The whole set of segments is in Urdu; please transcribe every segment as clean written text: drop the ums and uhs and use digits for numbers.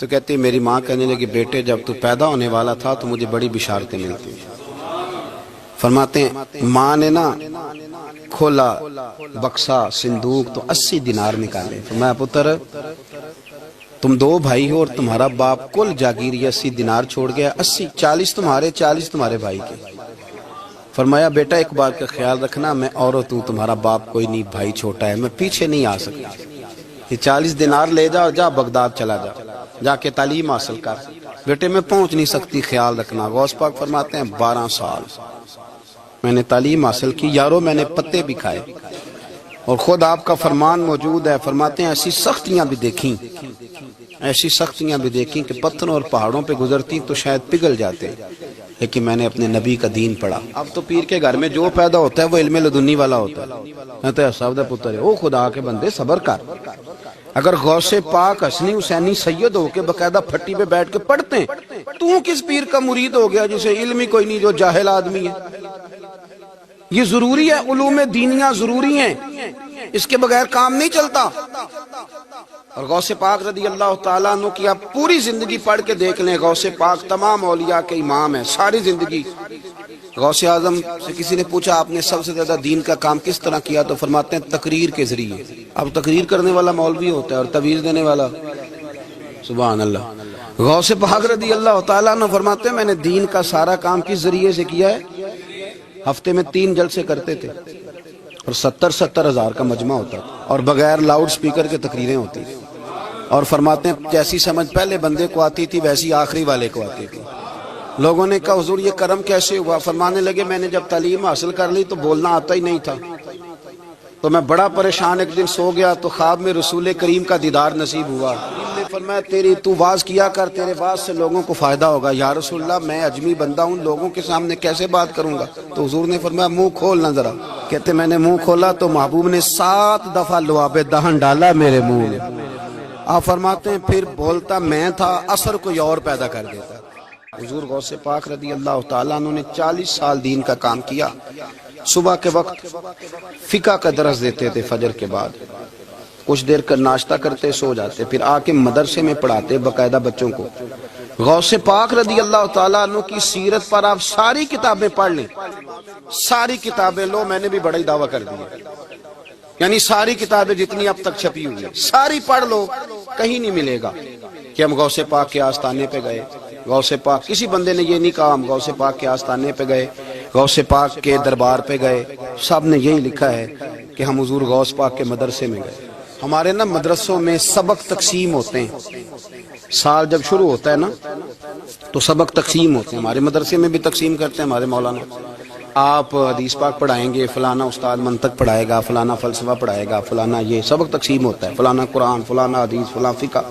تو کہتی میری ماں کہنے لگی بیٹے جب تو پیدا ہونے والا تھا تو مجھے بڑی بشارتیں ملتی. فرماتے ہیں ماں نے نا کھولا بکسا صندوق تو 80 دینار نکالے. فرمایا پتر تم 2 بھائی ہو اور تمہارا باپ کل جاگیر 80 دینار چھوڑ گیا. 40 تمہارے 40 تمہارے بھائی کے. فرمایا بیٹا ایک بات کا خیال رکھنا میں عورت ہوں تمہارا باپ کوئی نہیں بھائی چھوٹا ہے میں پیچھے نہیں آ سکتا. یہ 40 دینار لے جا اور جا بغداد چلا جا کے تعلیم حاصل کر. بیٹے میں پہنچ نہیں سکتی خیال رکھنا. غوث پاک فرماتے ہیں 12 سال میں نے تعلیم حاصل کی یارو میں نے پتے بھی کھائے اور خود آپ کا فرمان موجود ہے. فرماتے ہیں ایسی سختیاں بھی دیکھیں کہ پتھروں اور پہاڑوں پہ گزرتی تو شاید پگھل جاتے لیکن میں نے اپنے نبی کا دین پڑھا. اب تو پیر کے گھر میں جو پیدا ہوتا ہے وہ علم لدنی والا ہوتا ہے. میں تو صاحب دا پتر ہے او خدا کے بندے صبر کر. اگر غوث پاک حسنی حسینی سید ہو کے باقاعدہ پھٹی پہ بیٹھ کے پڑھتے ہیں تو کس پیر کا مرید ہو گیا جسے علم ہی کوئی نہیں جو جاہل آدمی ہے. یہ ضروری ہے علوم دینیاں ضروری ہیں اس کے بغیر کام نہیں چلتا. اور غوث پاک رضی اللہ تعالیٰ عنہ کی آپ پوری زندگی پڑھ کے دیکھ لیں. غوث پاک تمام اولیاء کے امام ہیں ساری زندگی. غوث اعظم سے کسی نے پوچھا آپ نے سب سے زیادہ دین کا کام کس طرح کیا تو فرماتے ہیں تقریر کے ذریعے. اب تقریر کرنے والا مولوی ہوتا ہے اور تویز دینے والا سبحان اللہ. غوث پاک رضی اللہ تعالیٰ عنہ فرماتے ہیں میں نے دین کا سارا کام کس ذریعے سے کیا ہے. ہفتے میں 3 جلسے کرتے تھے اور 70 ہزار کا مجمع ہوتا تھا اور بغیر لاؤڈ سپیکر کے تقریریں ہوتی تھی. اور فرماتے ہیں جیسی سمجھ پہلے بندے کو آتی تھی ویسی آخری والے کو آتی تھی. لوگوں نے کہا حضور یہ کرم کیسے ہوا. فرمانے لگے میں نے جب تعلیم حاصل کر لی تو بولنا آتا ہی نہیں تھا تو میں بڑا پریشان ایک دن سو گیا تو خواب میں رسول کریم کا دیدار نصیب ہوا. فرمایا تیری تو واز کیا کر تیرے واز سے لوگوں کو فائدہ ہوگا. یا رسول اللہ میں اجمی بندہ ہوں لوگوں کے سامنے کیسے بات کروں گا. تو حضور نے فرمایا منہ کھولنا ذرا. کہتے میں نے منہ کھولا تو محبوب نے 7 دفعہ لعاب دہن ڈالا میرے منہ میں. آپ فرماتے ہیں پھر بولتا میں تھا اثر کوئی اور پیدا کر دیتا. حضور غوث پاک رضی اللہ تعالیٰ عنہ نے 40 سال دین کا کام کیا. صبح کے وقت فقہ کا درس دیتے تھے فجر کے بعد کچھ دیر کا ناشتہ کرتے سو جاتے پھر آ کے مدرسے میں پڑھاتے باقاعدہ بچوں کو. غوث پاک رضی اللہ تعالیٰ عنہ کی سیرت پر آپ ساری کتابیں پڑھ لیں ساری کتابیں لو. میں نے بھی بڑا ہی دعویٰ کر دیا یعنی ساری کتابیں جتنی اب تک چھپی ہوئی ہیں ساری پڑھ لو. کہیں نہیں ملے گا کہ ہم غوث پاک کے آستانے پہ گئے. غوث پاک کسی بندے نے یہ نہیں کہا ہم غوث پاک کے آستانے پہ گئے غوث پاک کے دربار پہ گئے. سب نے یہی لکھا ہے کہ ہم حضور غوث پاک کے مدرسے میں گئے. ہمارے نا مدرسوں میں سبق تقسیم ہوتے ہیں. سال جب شروع ہوتا ہے نا تو سبق تقسیم ہوتے ہیں. ہمارے مدرسے میں بھی تقسیم کرتے ہیں ہمارے مولانا. آپ حدیث پاک پڑھائیں گے فلانا استاد منطق پڑھائے گا فلانا فلسفہ پڑھائے گا فلانا یہ سبق تقسیم ہوتا ہے. فلانا قرآن فلانا حدیث فلاں فقہ.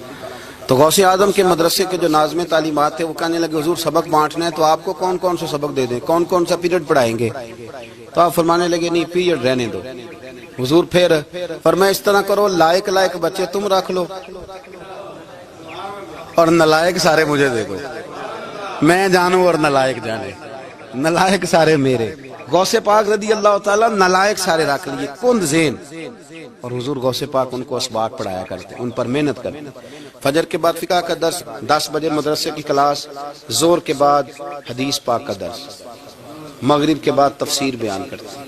تو غوث اعظم کے مدرسے کے جو ناظم تعلیمات تھے وہ کہنے لگے حضور سبق بانٹنا ہے تو آپ کو کون کون سے سبق دے دیں کون کون سا پیریڈ پڑھائیں گے. تو آپ فرمانے لگے نہیں پیریڈ رہنے دو. حضور پھر فرمایا اس طرح کرو لائق بچے تم رکھ لو اور نلائق سارے مجھے دے دو. میں جانوں اور نلائق جانے. نلائق سارے میرے. غوث پاک رضی اللہ تعالیٰ نلائق سارے رکھ لیے کند ذہن. اور حضور غوث پاک ان کو اسباق پڑھایا کرتے ان پر محنت کرتے. فجر کے بعد فقہ کا درس 10 بجے مدرسے کی کلاس. زور کے بعد حدیث پاک کا درس. مغرب کے بعد تفسیر بیان کرتے.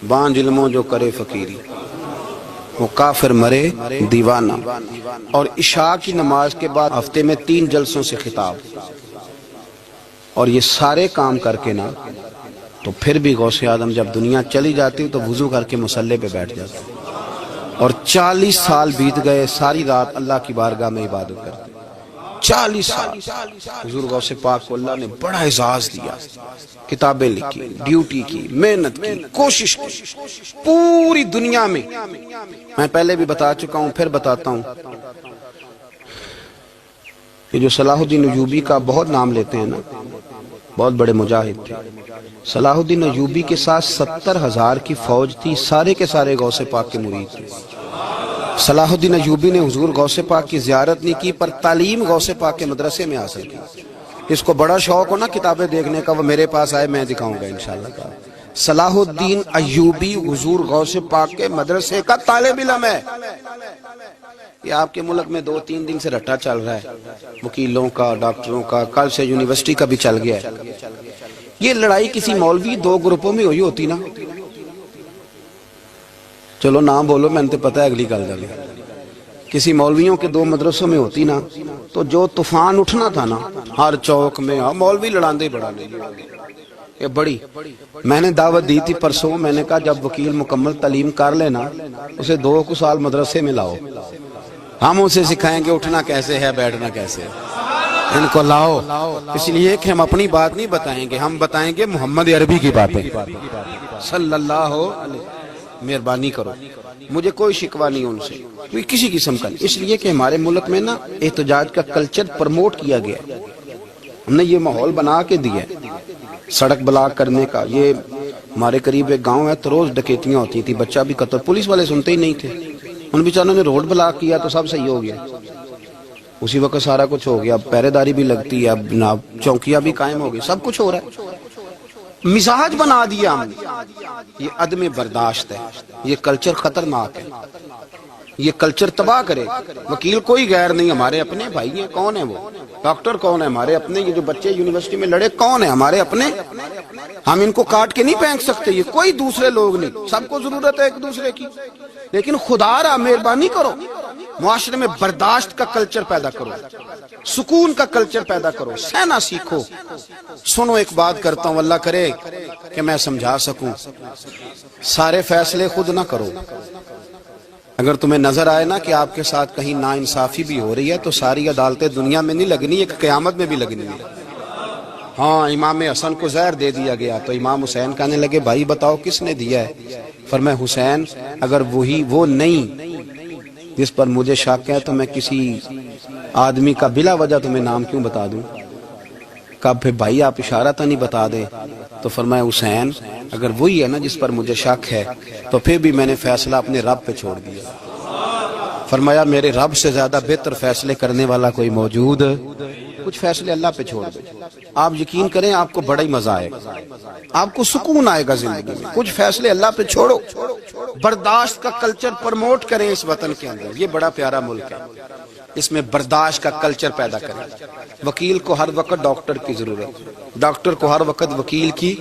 بانج علموں جو کرے فقیری وہ کافر مرے دیوانہ. اور عشاء کی نماز کے بعد ہفتے میں 3 جلسوں سے خطاب. اور یہ سارے کام کر کے نا تو پھر بھی غوث اعظم جب دنیا چلی جاتی تو وضو کر کے مصلی پہ بیٹھ جاتے. اور 40 سال بیت گئے ساری رات اللہ کی بارگاہ میں عبادت کرتے. 40 سال حضور غوث پاک کو اللہ نے بڑا اعزاز دیا. کتابیں لکھی ڈیوٹی کی محنت کی کوشش کی پوری دنیا میں. میں پہلے بھی بتا چکا ہوں پھر بتاتا ہوں. یہ جو صلاح الدین ایوبی کا بہت نام لیتے ہیں نا بہت بڑے مجاہد تھے. صلاح الدین ایوبی کے ساتھ 70,000 کی فوج تھی. سارے کے سارے غوث پاک کے مرید تھے. صلاح الدین ایوبی نے حضور غوث پاک کی زیارت نہیں کی پر تعلیم غوث پاک کے مدرسے میں حاصل کی. اس کو بڑا شوق ہو نا کتابیں دیکھنے کا وہ میرے پاس آئے میں دکھاؤں گا انشاءاللہ. صلاح الدین ایوبی حضور غوث پاک کے مدرسے کا طالب علم ہے. یہ آپ کے ملک میں 2-3 دن سے رٹا چل رہا ہے وکیلوں کا، ڈاکٹروں کا، کل سے یونیورسٹی کا بھی چل گیا ہے. یہ لڑائی کسی مولوی 2 گروپوں میں ہوئی ہوتی نا، چلو نام بولو، میں نے پتہ ہے اگلی گل دے، کسی مولویوں کے 2 مدرسوں میں ہوتی نا تو جو طوفان اٹھنا تھا نا ہر چوک میں، مولوی لڑاندے بڑا یہ بڑی. میں نے دعوت دی تھی پرسوں، میں نے کہا جب وکیل مکمل تعلیم کر لینا اسے 2 سال مدرسے میں لاؤ، ہم اسے سکھائیں گے اٹھنا کیسے ہے، بیٹھنا کیسے ہے. ان کو لاؤ، اس لیے کہ ہم اپنی بات نہیں بتائیں گے، ہم بتائیں گے محمد عربی کی باتیں صلی اللہ علیہ. مہربانی کرو، مجھے کوئی شکوہ نہیں ان سے، کوئی کسی قسم کا نہیں، اس لیے کہ ہمارے ملک میں نا احتجاج کا کلچر پروموٹ کیا گیا، ہم نے یہ ماحول بنا کے دیا ہے سڑک بلاک کرنے کا. یہ ہمارے قریب ایک گاؤں ہے تو روز ڈکیتیاں ہوتی تھی، بچہ بھی قتل، پولیس والے سنتے ہی نہیں تھے، ان بیچاروں نے روڈ بلاک کیا تو سب صحیح ہو گیا، اسی وقت سارا کچھ ہو گیا. اب پہرے داری بھی لگتی ہے، اب جناب چوکیاں بھی قائم ہو گئی، سب کچھ ہو رہا ہے. مزاج بنا دیا ہم نے، یہ عدم برداشت ہے، یہ کلچر خطرناک ہے، یہ کلچر تباہ کرے. وکیل کوئی غیر نہیں، ہمارے اپنے بھائی ہیں. کون ہے وہ ڈاکٹر؟ کون ہے ہمارے اپنے؟ یہ جو بچے یونیورسٹی میں لڑے کون ہے ہمارے اپنے؟ ہم ان کو کاٹ کے نہیں پھینک سکتے، یہ کوئی دوسرے لوگ نہیں، سب کو ضرورت ہے ایک دوسرے کی. لیکن خدا را مہربانی کرو، معاشرے میں برداشت کا کلچر پیدا کرو، سکون کا کلچر پیدا کرو، سہنا سیکھو. سنو ایک بات کرتا ہوں، اللہ کرے کہ میں سمجھا سکوں. سارے فیصلے خود نہ کرو. اگر تمہیں نظر آئے نا کہ آپ کے ساتھ کہیں ناانصافی بھی ہو رہی ہے تو ساری عدالتیں دنیا میں نہیں لگنی، ایک قیامت میں بھی لگنی ہے. ہاں امام حسن کو زہر دے دیا گیا تو امام حسین کہنے لگے بھائی بتاؤ کس نے دیا ہے؟ فرمایا حسین اگر وہ نہیں جس پر مجھے شک ہے تو میں کسی آدمی کا بلا وجہ تمہیں نام کیوں بتا دوں؟ کہا پھر بھائی آپ اشارہ تو نہیں بتا دے؟ تو فرمایا حسین اگر وہی ہے نا جس پر مجھے شک ہے تو پھر بھی میں نے فیصلہ اپنے رب پہ چھوڑ دیا. فرمایا میرے رب سے زیادہ بہتر فیصلے کرنے والا کوئی موجود؟ کچھ فیصلے اللہ پہ چھوڑ دو. آپ یقین کریں آپ کو بڑا ہی مزہ آئے گا، آپ کو سکون آئے گا زندگی میں. کچھ فیصلے اللہ پہ چھوڑو، برداشت کا کلچر پروموٹ کریں اس وطن کے اندر. یہ بڑا پیارا ملک ہے، اس میں برداشت کا کلچر پیدا کریں. وکیل کو ہر وقت ڈاکٹر کی ضرورت، ڈاکٹر کو ہر وقت وکیل کی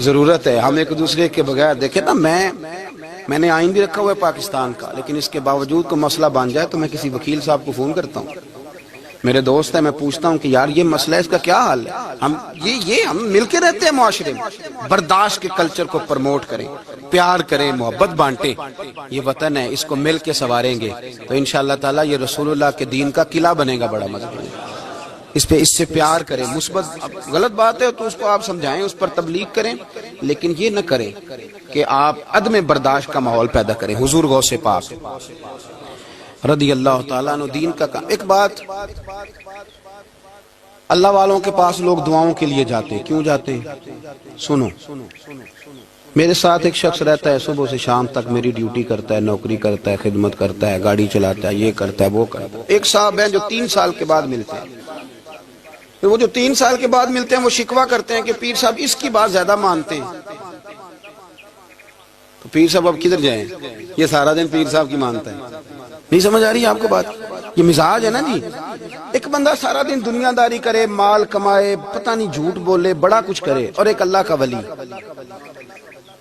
ضرورت ہے. ہم ایک دوسرے کے بغیر دیکھیں نا، میں نے آئین بھی رکھا ہوا ہے پاکستان کا، لیکن اس کے باوجود کوئی مسئلہ بن جائے تو میں کسی وکیل صاحب کو فون کرتا ہوں، میرے دوست ہے، میں پوچھتا ہوں کہ یار یہ مسئلہ ہے، اس کا کیا حل ہے. ہم مل کے رہتے ہیں معاشرے میں. برداشت کے کلچر کو پروموٹ کریں، پیار کریں، محبت بانٹیں. یہ وطن ہے، اس کو مل کے سنواریں گے تو انشاءاللہ تعالی یہ رسول اللہ کے دین کا قلعہ بنے گا بڑا مضبوط. اس سے پیار کریں. مثبت غلط بات ہے تو اس کو آپ سمجھائیں، اس پر تبلیغ کریں، لیکن یہ نہ کریں کہ آپ عدم برداشت کا ماحول پیدا کریں. حضور غوث پاک رضی اللہ تعالیٰ عنہ دین کا کام. ایک بات، اللہ والوں کے پاس لوگ دعاؤں کے لیے جاتے، کیوں جاتے ہیں؟ سنو، میرے ساتھ ایک شخص رہتا ہے، صبح سے شام تک میری ڈیوٹی کرتا ہے، نوکری کرتا ہے، خدمت کرتا ہے، گاڑی چلاتا ہے، یہ کرتا ہے وہ کرتا ہے. ایک صاحب ہیں جو 3 سال کے بعد ملتے ہیں. وہ جو 3 سال کے بعد ملتے ہیں وہ شکوہ کرتے ہیں کہ پیر صاحب اس کی بات زیادہ مانتے ہیں. تو پیر صاحب اب کدھر جائیں؟ یہ سارا دن پیر صاحب کی مانتا ہے. نہیں سمجھ آ رہی ہے آپ کو بات؟ یہ مزاج ہے نا جی. ایک بندہ سارا دن دنیا داری کرے، مال کمائے، پتہ نہیں جھوٹ بولے، بڑا کچھ کرے، اور ایک اللہ کا ولی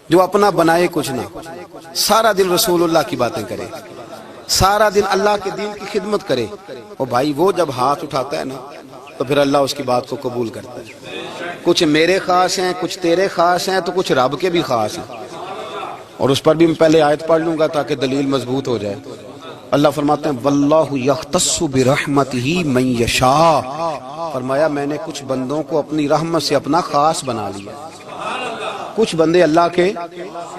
جو اپنا بنائے کچھ نہ، سارا دن رسول اللہ کی باتیں کرے، سارا دن اللہ کے دین کی خدمت کرے. اور بھائی وہ جب ہاتھ اٹھاتا ہے نا تو پھر اللہ اس کی بات کو قبول کرتا ہے. کچھ میرے خاص ہیں، کچھ تیرے خاص ہیں، تو کچھ رب کے بھی خاص ہیں. اور اس پر بھی میں پہلے آیت پڑھ لوں گا تاکہ دلیل مضبوط ہو جائے. اللہ فرماتے ہیں واللہ یختص برحمتہ من یشاء. فرمایا میں نے کچھ بندوں کو اپنی رحمت سے اپنا خاص بنا لیا. کچھ بندے اللہ کے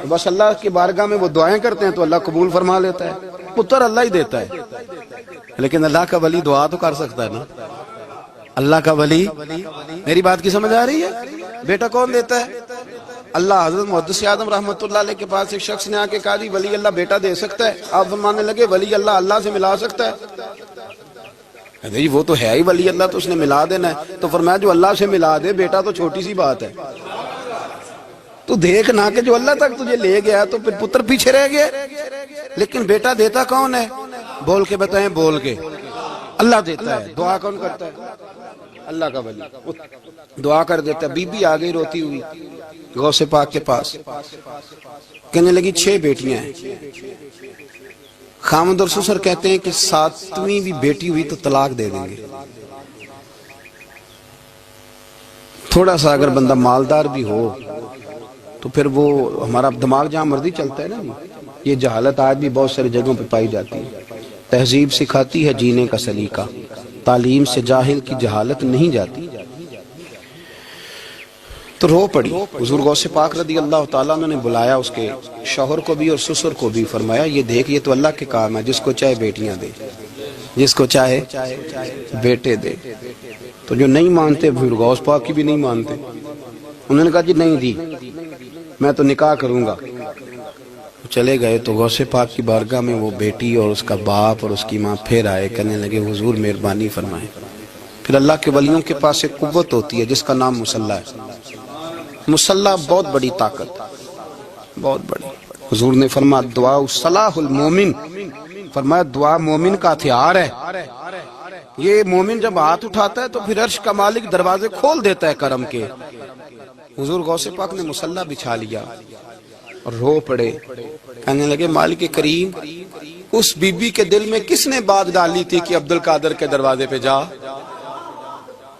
بس اللہ کی بارگاہ میں وہ دعائیں کرتے ہیں تو اللہ قبول فرما لیتا ہے. پتر اللہ ہی دیتا ہے، لیکن اللہ کا ولی دعا تو کر سکتا ہے نا. اللہ کا ولی، میری بات کی سمجھ آ رہی ہے؟ بیٹا کون دیتا ہے؟ اللہ. حضرت محدث اعظم رحمۃ اللہ علیہ کے پاس ایک شخص نے آ کے کہا جی ولی اللہ بیٹا دے سکتا ہے؟ آپ فرمانے لگے ولی اللہ اللہ سے ملا سکتا ہے؟ جی وہ تو ہے ہی ولی اللہ، تو اس نے ملا دینا ہے. تو فرمایا جو اللہ سے ملا دے بیٹا تو چھوٹی سی بات ہے. تو دیکھ نہ کہ جو اللہ تک تجھے لے گیا تو پھر پتر پیچھے رہ گیا. لیکن بیٹا دیتا کون ہے؟ بول کے بتائیں، بول کے۔ اللہ دیتا ہے، دعا کون کرتا ہے؟ اللہ کا ولی دعا کر دیتا ہے۔ بی بی آ گئی روتی ہوئی غوث پاک کے پاس، کہنے لگی 6 بیٹیاں ہیں۔ خامد اور سسر کہتے ہیں کہ 7ویں بھی بیٹی ہوئی تو طلاق دے دیں گے۔ تھوڑا سا اگر بندہ مالدار بھی ہو تو پھر وہ ہمارا دماغ جہاں مرضی چلتا ہے نا۔ یہ جہالت آج بھی بہت ساری جگہوں پہ پائی جاتی ہے۔ تہذیب سکھاتی ہے جینے کا سلیقہ، تعلیم سے جاہل کی جہالت نہیں جاتی۔ تو رو پڑی۔ حضور غوث پاک رضی اللہ تعالیٰ عنہ نے بلایا اس کے شوہر کو بھی اور سسر کو بھی، فرمایا یہ دیکھ، یہ تو اللہ کے کام ہے، جس کو چاہے بیٹیاں دے، جس کو چاہے بیٹے دے۔ تو جو نہیں مانتے پھر غوث پاک کی بھی نہیں مانتے، انہوں نے کہا جی نہیں دی، میں تو نکاح کروں گا۔ چلے گئے تو غوث پاک کی بارگاہ میں وہ بیٹی اور اس کا باپ اور اس کی ماں پھر آئے، کہنے لگے حضور مہربانی فرمائیں۔ پھر اللہ کے ولیوں کے پاس ایک قوت ہوتی ہے جس کا نام مصلح ہے۔ مصلح بہت بڑی طاقت، بہت بڑی۔ حضور نے فرمایا دعا صلاح المومن، فرمایا دعا مومن کا ہتھیار ہے۔ یہ مومن جب ہاتھ اٹھاتا ہے تو پھر عرش کا مالک دروازے کھول دیتا ہے کرم کے۔ حضور غوث پاک نے مصلح بچھا لیا اور رو پڑے، کہنے لگے مالک کریم، اس بی بی کے دل میں کس نے بات ڈالی تھی کہ عبد القادر کے دروازے پہ جا؟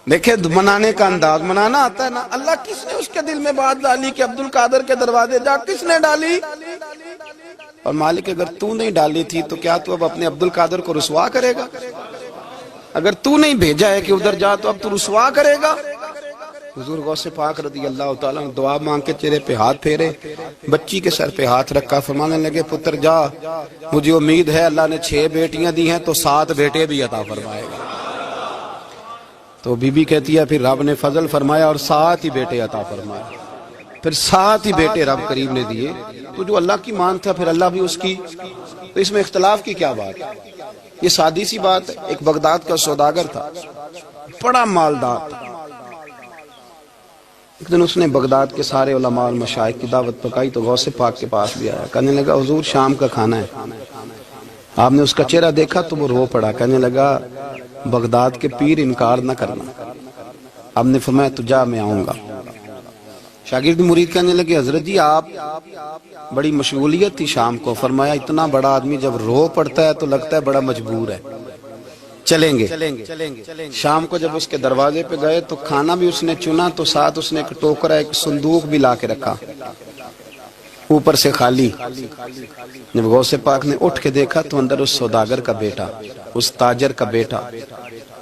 دیکھیں منانے کا انداز، منانا آتا ہے نا۔ اللہ کس نے اس کے دل میں بات ڈالی کہ عبد القادر کے دروازے جا؟ کس نے ڈالی؟ اور مالک اگر تو نہیں ڈالی تھی تو کیا تو اب اپنے عبد القادر کو رسوا کرے گا؟ اگر تو نہیں بھیجا ہے کہ ادھر جا تو اب تو رسوا کرے گا؟ حضور غوث پاک رضی اللہ تعالیٰ نے دعا مانگ کے چہرے پہ ہاتھ پھیرے، بچی کے سر پہ ہاتھ رکھا، فرمانے لگے پتر جا، مجھے امید ہے اللہ نے 6 بیٹیاں دی ہیں تو 7 بیٹے بھی عطا فرمائے گا۔ تو بی بی کہتی ہے پھر رب نے فضل فرمایا اور 7 ہی بیٹے عطا فرمائے، پھر 7 ہی بیٹے رب کریم نے دیے۔ تو جو اللہ کی مان تھا پھر اللہ بھی اس کی، تو اس میں اختلاف کی کیا بات ہے؟ یہ سادی سی بات ہے۔ ایک بغداد کا سوداگر تھا، بڑا مالدار تھا۔ ایک دن اس نے بغداد کے سارے علماء اور مشائخ کی دعوت پکائی تو غوث پاک کے پاس بھی آیا، کہنے لگا حضور شام کا کھانا ہے۔ آپ نے اس کا چہرہ دیکھا تو وہ رو پڑا، کہنے لگا بغداد کے پیر انکار نہ کرنا۔ آپ نے فرمایا تو جا میں آؤں گا۔ شاگرد مرید کہنے لگے حضرت جی آپ بڑی مشغولیت تھی شام کو، فرمایا اتنا بڑا آدمی جب رو پڑتا ہے تو لگتا ہے بڑا مجبور ہے، چلیں گے۔ شام کو جب اس کے دروازے پہ گئے تو کھانا بھی اس نے چنا تو ساتھ اس نے ایک ٹوکرا، ایک صندوق بھی لا کے رکھا، اوپر سے خالی۔ جب غوث پاک نے اٹھ کے دیکھا تو اندر اس سوداگر کا بیٹا، اس تاجر کا بیٹا،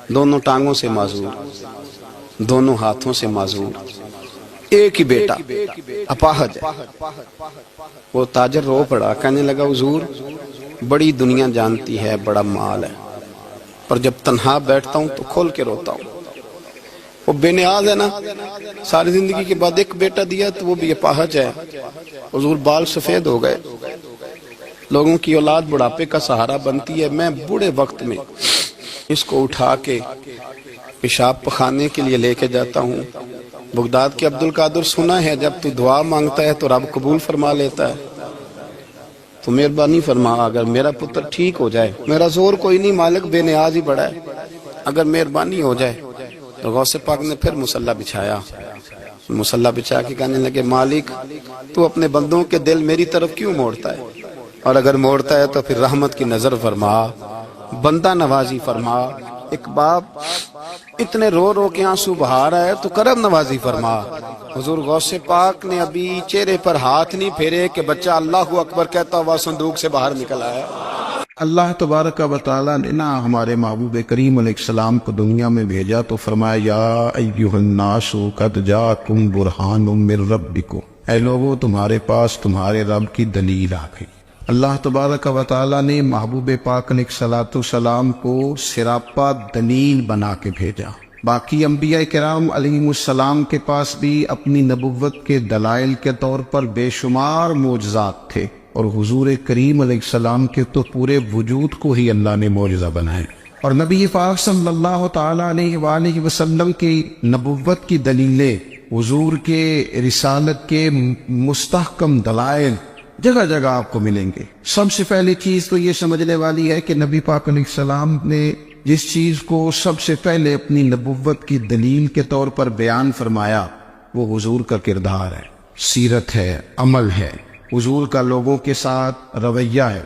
دونوں ٹانگوں سے معذور، دونوں ہاتھوں سے معذور، ایک ہی بیٹا اپاہج ہے۔ وہ تاجر رو پڑا، کہنے لگا حضور بڑی دنیا جانتی ہے، بڑا مال ہے، پر جب تنہا بیٹھتا ہوں تو کھول کے روتا ہوں۔ وہ بے نیاز ہے نا، ساری زندگی کے بعد ایک بیٹا دیا تو وہ بھی اپاہج ہے۔ حضور بال سفید ہو گئے، لوگوں کی اولاد بڑھاپے کا سہارا بنتی ہے، میں بوڑھے وقت میں اس کو اٹھا کے پیشاب پخانے کے لیے لے کے جاتا ہوں۔ بغداد کے عبد القادر سنا ہے جب تو دعا مانگتا ہے تو رب قبول فرما لیتا ہے، تو مہربانی فرما اگر میرا پتر ٹھیک ہو جائے، میرا زور کوئی نہیں، مالک بے نیاز ہی بڑا ہے، اگر مہربانی ہو جائے۔ تو غوث پاک نے پھر مصلی بچھایا، مصلی بچھا کے کہنے لگے مالک تو اپنے بندوں کے دل میری طرف کیوں موڑتا ہے، اور اگر موڑتا ہے تو پھر رحمت کی نظر فرما، بندہ نوازی فرما۔ ایک باپ اتنے رو رو کے آنسو بہا رہا ہے تو کرم نوازی فرما۔ حضور غوث پاک نے ابھی چہرے پر ہاتھ نہیں پھیرے کہ بچہ اللہ اکبر کہتا ہوا صندوق سے باہر نکل آیا۔ اللہ تبارک و تعالیٰ نے نا ہمارے محبوب کریم علیہ السلام کو دنیا میں بھیجا تو فرمایا یا ایھا الناس قد جاءکم برہان من ربکم، اے لوگو تمہارے پاس تمہارے رب کی دلیل آ گئی۔ اللہ تبارک و تعالیٰ نے محبوب پاک علیہ السلام کو سراپا دلیل بنا کے بھیجا۔ باقی انبیاء کرام علیہم السلام کے پاس بھی اپنی نبوت کے دلائل کے طور پر بے شمار معجزات تھے، اور حضور کریم علیہ السلام کے تو پورے وجود کو ہی اللہ نے معجزہ بنائے۔ اور نبی پاک صلی اللہ تعالیٰ علیہ وآلہ وسلم کی نبوت کی دلیلیں، حضور کے رسالت کے مستحکم دلائل جگہ جگہ آپ کو ملیں گے۔ سب سے پہلی چیز تو یہ سمجھنے والی ہے کہ نبی پاک علیہ السلام نے جس چیز کو سب سے پہلے اپنی نبوت کی دلیل کے طور پر بیان فرمایا وہ حضور کا کردار ہے، سیرت ہے، عمل ہے، حضور کا لوگوں کے ساتھ رویہ ہے۔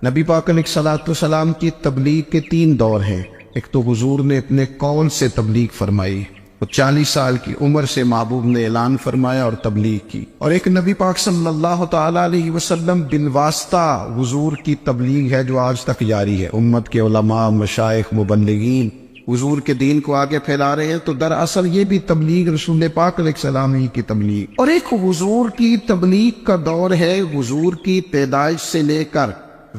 نبی پاک علیہ السلام کی تبلیغ کے 3 دور ہیں۔ ایک تو حضور نے اپنے قول سے تبلیغ فرمائی، وہ 40 سال کی عمر سے محبوب نے اعلان فرمایا اور تبلیغ کی، اور ایک نبی پاک صلی اللہ تعالی علیہ وسلم بالواسطہ حضور کی تبلیغ ہے جو آج تک جاری ہے۔ امت کے علماء، مشائخ، مبلغین حضور کے دین کو آگے پھیلا رہے ہیں، تو دراصل یہ بھی تبلیغ رسول پاک علیہ السلام ہی کی تبلیغ۔ اور ایک حضور کی تبلیغ کا دور ہے حضور کی پیدائش سے لے کر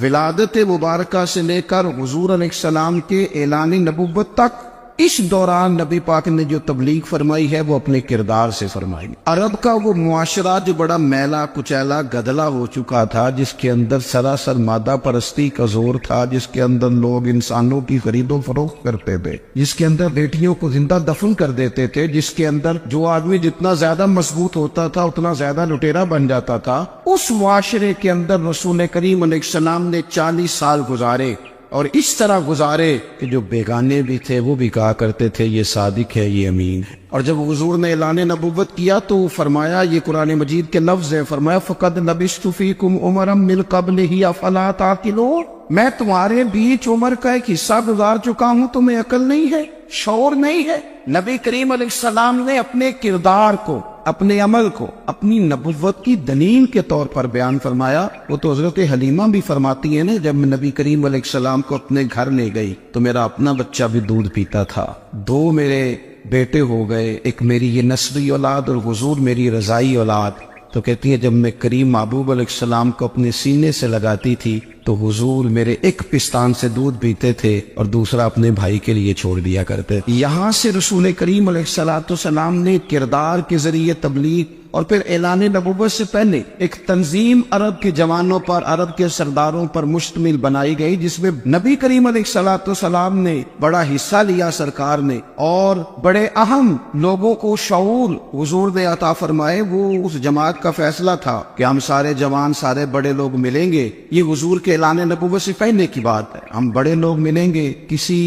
ولادت مبارکہ سے لے کر حضور علیہ السلام کے اعلان نبوت تک۔ اس دوران نبی پاک نے جو تبلیغ فرمائی ہے وہ اپنے کردار سے فرمائی۔ عرب کا وہ معاشرہ جو بڑا میلا کچیلا گدلا ہو چکا تھا، جس کے اندر سراسر مادہ پرستی کا زور تھا، جس کے اندر لوگ انسانوں کی خرید و فروخت کرتے تھے، جس کے اندر بیٹیوں کو زندہ دفن کر دیتے تھے، جس کے اندر جو آدمی جتنا زیادہ مضبوط ہوتا تھا اتنا زیادہ لٹیرا بن جاتا تھا، اس معاشرے کے اندر رسول کریم علیہ السلام نے 40 سال گزارے، اور اس طرح گزارے کہ جو بیگانے بھی تھے وہ بھی کہا کرتے تھے یہ صادق ہے، یہ امین ہے۔ اور جب حضور نے اعلان نبوت کیا تو فرمایا، یہ قرآن مجید کے لفظ ہیں، فرمایا فَقَدْ لَبِثْتُ فِيكُمْ عُمَرًا مِّن قَبْلِهِ أَفَلَا تَعْقِلُونَ، میں تمہارے بیچ عمر کا ایک حصہ گزار چکا ہوں، تمہیں عقل نہیں ہے، شعور نہیں ہے۔ نبی کریم علیہ السلام نے اپنے کردار کو، اپنے عمل کو اپنی نبوت کی دلیل کے طور پر بیان فرمایا۔ وہ تو حضرت حلیمہ بھی فرماتی ہیں نا، جب میں نبی کریم علیہ السلام کو اپنے گھر لے گئی تو میرا اپنا بچہ بھی دودھ پیتا تھا، 2 میرے بیٹے ہو گئے، ایک میری یہ نسلی اولاد اور حضور میری رضائی اولاد۔ تو کہتی ہیں جب میں کریم محبوب علیہ السلام کو اپنے سینے سے لگاتی تھی تو حضور میرے ایک پستان سے دودھ پیتے تھے اور دوسرا اپنے بھائی کے لیے چھوڑ دیا کرتے۔ یہاں سے رسول کریم علیہ السلام نے کردار کے ذریعے تبلیغ اور پھر اعلان نبوت سے پہلے ایک تنظیم عرب کے جوانوں پر، عرب کے سرداروں پر مشتمل بنائی گئی، جس میں نبی کریم علیہ السلام نے بڑا حصہ لیا سرکار نے، اور بڑے اہم لوگوں کو شعور حضور نے عطا فرمائے۔ وہ اس جماعت کا فیصلہ تھا کہ ہم سارے جوان، سارے بڑے لوگ ملیں گے، یہ حضور کے اعلان نبوت سے پہلے کی بات ہے، ہم بڑے لوگ ملیں گے، کسی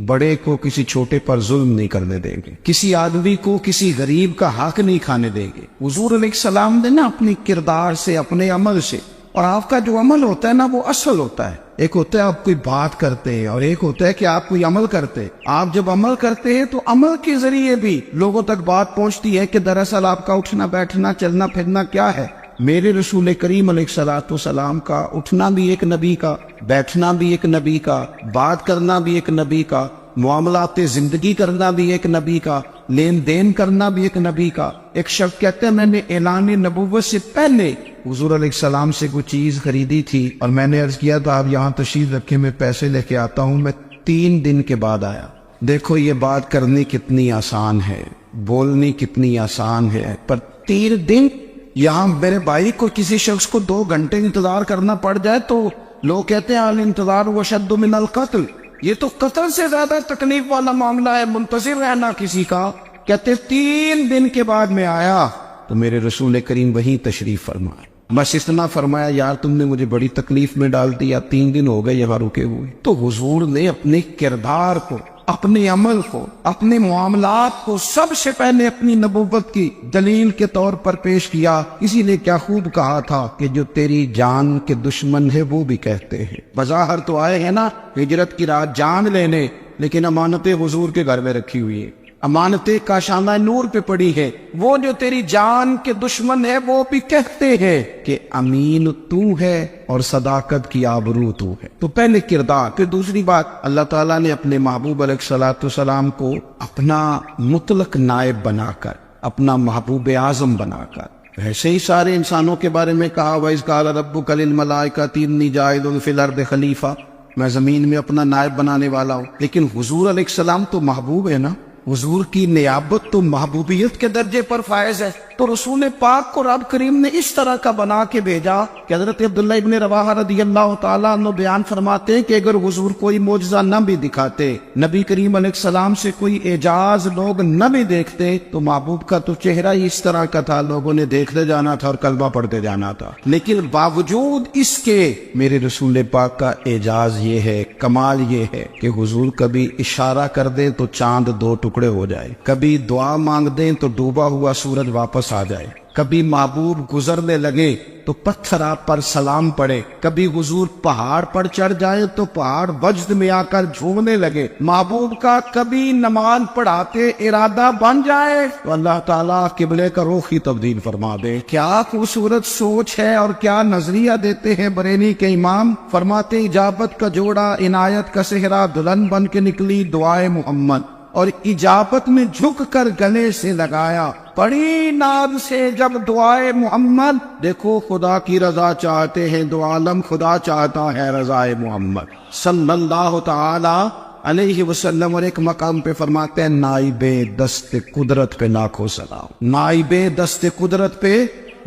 بڑے کو کسی چھوٹے پر ظلم نہیں کرنے دیں گے، کسی آدمی کو کسی غریب کا حق نہیں کھانے دیں گے۔ حضور علیہ السلام نے نا اپنی کردار سے، اپنے عمل سے، اور آپ کا جو عمل ہوتا ہے نا وہ اصل ہوتا ہے۔ ایک ہوتا ہے آپ کوئی بات کرتے ہیں اور ایک ہوتا ہے کہ آپ کوئی عمل کرتے ہیں۔ آپ جب عمل کرتے ہیں تو عمل کے ذریعے بھی لوگوں تک بات پہنچتی ہے کہ دراصل آپ کا اٹھنا بیٹھنا چلنا پھرنا کیا ہے۔ میرے رسول کریم علیہ السلام کا اٹھنا بھی ایک نبی کا، بیٹھنا بھی ایک نبی کا، بات کرنا بھی ایک نبی کا، معاملات زندگی کرنا بھی ایک نبی کا، لین دین کرنا بھی ایک نبی کا۔ ایک شخص کہتے ہیں میں نے اعلان نبوت سے پہلے حضور علیہ السلام سے کوئی چیز خریدی تھی اور میں نے عرض کیا تھا آپ یہاں تشریف رکھے، میں پیسے لے کے آتا ہوں، میں 3 دن کے بعد آیا۔ دیکھو یہ بات کرنی کتنی آسان ہے، بولنی کتنی آسان ہے، پر 3 دن یہاں میرے بھائی کو کسی شخص کو 2 گھنٹے انتظار کرنا پڑ جائے تو لوگ کہتے ہیں الانتظار وشد من القتل، یہ تو قتل سے زیادہ تکلیف والا معاملہ ہے، منتظر رہنا کسی کا۔ کہتے 3 دن کے بعد میں آیا تو میرے رسول کریم وہیں تشریف فرمائے، بس اتنا فرمایا یار تم نے مجھے بڑی تکلیف میں ڈال دیا، 3 دن ہو گئے یہاں رکے ہوئے۔ تو حضور نے اپنے کردار کو، اپنے عمل کو، اپنے معاملات کو سب سے پہلے اپنی نبوت کی دلیل کے طور پر پیش کیا۔ اسی لیے کیا خوب کہا تھا کہ جو تیری جان کے دشمن ہے وہ بھی کہتے ہیں، بظاہر تو آئے ہیں نا ہجرت کی رات جان لینے، لیکن امانتیں حضور کے گھر میں رکھی ہوئی ہیں، امانتیں کاشانہ نور پہ پڑی ہے۔ وہ جو تیری جان کے دشمن ہے وہ بھی کہتے ہیں کہ امین تو ہے اور صداقت کی آبرو تو ہے۔ تو پہلے کردار، پھر دوسری بات اللہ تعالیٰ نے اپنے محبوب علیہ السلام کو اپنا مطلق نائب بنا کر، اپنا محبوب اعظم بنا کر، ایسے ہی سارے انسانوں کے بارے میں کہا وَإِذْ قَالَ رَبُّكَ لِلْمَلَائِكَةِ إِنِّي جَاعِلٌ فِي الْأَرْضِ خَلِيفَةً، میں زمین میں اپنا نائب بنانے والا ہوں۔ لیکن حضور علیہ السلام تو محبوب ہے نا، حضور کی نیابت تو محبوبیت کے درجے پر فائز ہے۔ تو رسول پاک کو رب کریم نے اس طرح کا بنا کے بھیجا کہ حضرت عبداللہ ابن رواحہ رضی اللہ تعالیٰ عنہ بیان فرماتے ہیں کہ اگر حضور کوئی معجزہ نہ بھی دکھاتے، نبی کریم علیہ السلام سے کوئی اعجاز لوگ نہ بھی دیکھتے، تو محبوب کا تو چہرہ ہی اس طرح کا تھا، لوگوں نے دیکھتے جانا تھا اور کلمہ پڑھتے جانا تھا۔ لیکن باوجود اس کے میرے رسول پاک کا اعجاز یہ ہے، کمال یہ ہے کہ حضور کبھی اشارہ کر دیں تو چاند دو ٹکڑے ہو جائے، کبھی دعا مانگ دیں تو ڈوبا ہوا سورج واپس آ جائے، کبھی محبوب گزرنے لگے تو پتھر آپ پر سلام پڑے، کبھی حضور پہاڑ پر چڑھ جائے تو پہاڑ وجد میں آ کر جھومنے لگے، محبوب کا کبھی نماز پڑھاتے ارادہ بن جائے تو اللہ تعالیٰ قبلے کا رخ ہی تبدیل فرما دے۔ کیا خوبصورت سوچ ہے اور کیا نظریہ دیتے ہیں بریلی کے امام، فرماتے اجابت کا جوڑا عنایت کا صحرا دلہن بن کے نکلی دعائے محمد، اور اجابت میں جھک کر گلے سے لگایا بڑی ناز سے جب دعائے محمد، دیکھو خدا کی رضا چاہتے ہیں، دو عالم خدا چاہتا ہے رضائے محمد صلی اللہ تعالی علیہ وسلم۔ اور ایک مقام پہ فرماتے ہیں نائب دست قدرت پہ لاکھوں سلام، نائب دست قدرت پہ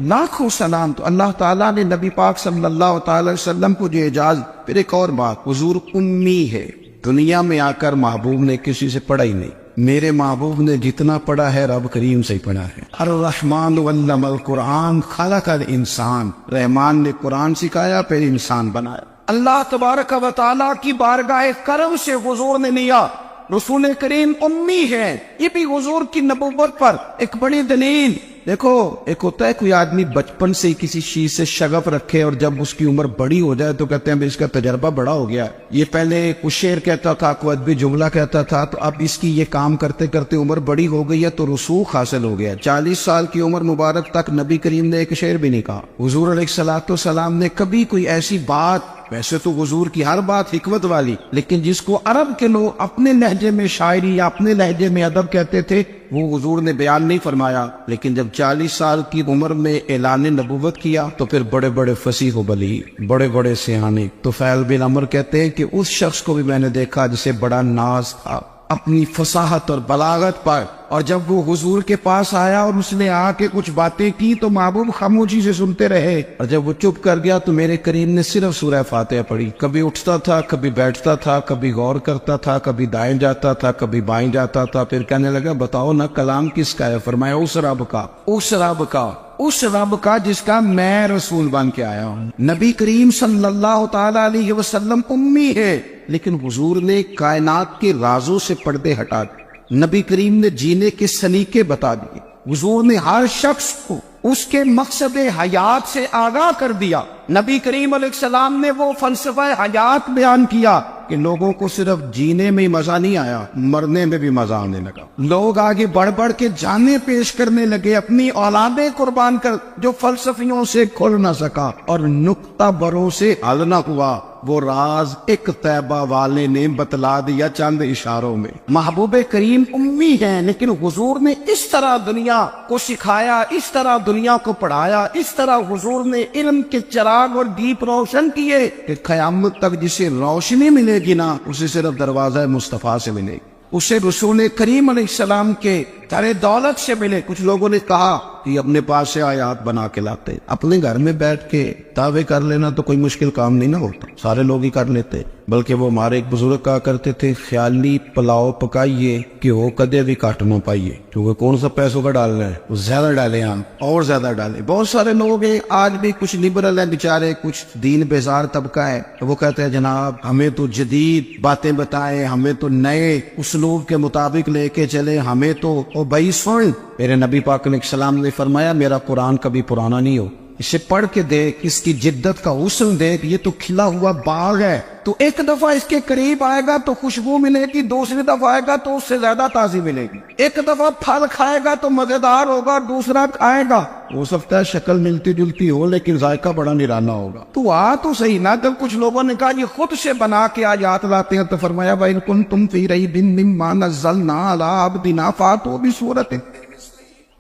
لاکھوں سلام۔ تو اللہ تعالیٰ نے نبی پاک صلی اللہ تعالی علیہ وسلم کو جو اعجاز۔ پھر ایک اور بات، حضور امی ہے، دنیا میں آ کر محبوب نے کسی سے پڑھا ہی نہیں، میرے محبوب نے جتنا پڑھا ہے رب کریم سے ہی پڑھا ہے۔ الرحمن علم القرآن خلق الانسان، رحمان نے قرآن سکھایا پھر انسان بنایا۔ اللہ تبارک و تعالیٰ کی بارگاہ کرم سے حضور نے لیا، رسول کریم امی ہے، یہ بھی حضور کی نبوت پر ایک بڑی دلیل۔ دیکھو ایک ہوتا ہے کوئی آدمی بچپن سے کسی چیز سے شغف رکھے اور جب اس کی عمر بڑی ہو جائے تو کہتے ہیں اس کا تجربہ بڑا ہو گیا، یہ پہلے کچھ شعر کہتا تھا، کوئی ادبی جملہ کہتا تھا، تو اب اس کی یہ کام کرتے کرتے عمر بڑی ہو گئی ہے تو رسوخ حاصل ہو گیا۔ 40 سال کی عمر مبارک تک نبی کریم نے ایک شعر بھی نہیں کہا۔ حضور علیہ الصلوۃ والسلام نے کبھی کوئی ایسی بات، ویسے تو حضور کی ہر بات حکمت والی، لیکن جس کو عرب کے لوگ اپنے لہجے میں شاعری یا اپنے لہجے میں ادب کہتے تھے، وہ حضور نے بیان نہیں فرمایا۔ لیکن جب 40 سال کی عمر میں اعلان نبوت کیا تو پھر بڑے بڑے فصیح و بلیغ، بڑے بڑے سیانے طفیل بن عمر کہتے ہیں کہ اس شخص کو بھی میں نے دیکھا جسے بڑا ناز تھا اپنی فصاحت اور بلاغت پر، اور جب وہ حضور کے پاس آیا اور اس نے آ کے کچھ باتیں کی تو محبوب خاموشی سے سنتے رہے، اور جب وہ چپ کر گیا تو میرے کریم نے صرف سورہ فاتحہ پڑھی۔ کبھی اٹھتا تھا، کبھی بیٹھتا تھا، کبھی غور کرتا تھا، کبھی دائیں جاتا تھا، کبھی بائیں جاتا تھا، پھر کہنے لگا بتاؤ نا کلام کس کا ہے؟ فرمایا اس رب کا، اس رب کا، اس رب کا جس کا میں رسول بن کے آیا ہوں۔ نبی کریم صلی اللہ تعالی علیہ وسلم امی ہے، لیکن حضور نے کائنات کے رازوں سے پردے ہٹا دیے، نبی کریم نے جینے کے سلیقے بتا دیے، حضور نے ہر شخص کو اس کے مقصد حیات سے آگاہ کر دیا۔ نبی کریم علیہ السلام نے وہ فلسفہ حیات بیان کیا کہ لوگوں کو صرف جینے میں ہی مزہ نہیں آیا، مرنے میں بھی مزہ آنے لگا۔ لوگ آگے بڑھ بڑھ کے جانیں پیش کرنے لگے، اپنی اولادیں قربان کر، جو فلسفیوں سے کھل نہ سکا اور نکتہ بروں سے حل نہ ہوا، وہ راز ایک طیبہ والے نے بتلا دیا چند اشاروں میں۔ محبوب کریم امی ہیں، لیکن حضور نے اس طرح دنیا کو سکھایا، اس طرح دنیا کو پڑھایا، اس طرح حضور نے علم کے چراغ اور دیپ روشن کیے کہ قیامت تک جسے روشنی ملے گی نا، اسے صرف دروازہ مصطفیٰ سے ملے گی، اسے رسول کریم علیہ السلام کے در دولت سے ملے۔ کچھ لوگوں نے کہا کہ اپنے پاس سے آیات بنا کے لاتے، اپنے گھر میں بیٹھ کے دعوے کر لینا تو کوئی مشکل کام نہیں نہ ہوتا، سارے لوگ ہی کر لیتے۔ بلکہ وہ ہمارے ایک بزرگ کہا کرتے تھے خیالی پلاؤ پکائیے کہ وہ کدے بھی کٹ نہ پائیے، کیونکہ کون سا پیسوں کا ڈالنا ہے، وہ زیادہ ڈالیں آپ اور زیادہ ڈالیں۔ بہت سارے لوگ ہیں آج بھی، کچھ لبرل ہیں بیچارے، کچھ دین بیزار طبقہ ہے، وہ کہتے ہیں جناب ہمیں تو جدید باتیں بتائیں، ہمیں تو نئے اسلوب کے مطابق لے کے چلے، ہمیں تو او بھائی سن، میرے نبی پاک علیہ السلام نے فرمایا میرا قرآن کبھی پرانا نہیں ہو، اسے پڑھ کے دیکھ، اس کی جدت کا حسن دیکھ، یہ تو کھلا ہوا باغ ہے، تو ایک دفعہ اس کے قریب آئے گا تو خوشبو ملے گی، دوسری دفعہ آئے گا تو اس سے زیادہ تازی ملے گی، ایک دفعہ پھل کھائے گا تو مزیدار ہوگا، دوسرا کھائے گا ہو سکتا ہے شکل ملتی جلتی ہو لیکن ذائقہ بڑا نرالا ہوگا۔ تو تو صحیح نا۔ جب کچھ لوگوں نے کہا یہ خود سے بنا کے آیات لاتے ہیں تو فرمایا وَإِن كُنتُمْ فِي رَيْبٍ مِّمَّا نَزَّلْنَا عَلَىٰ عَبْدِنَا فَأْتُوا بِسُورَةٍ،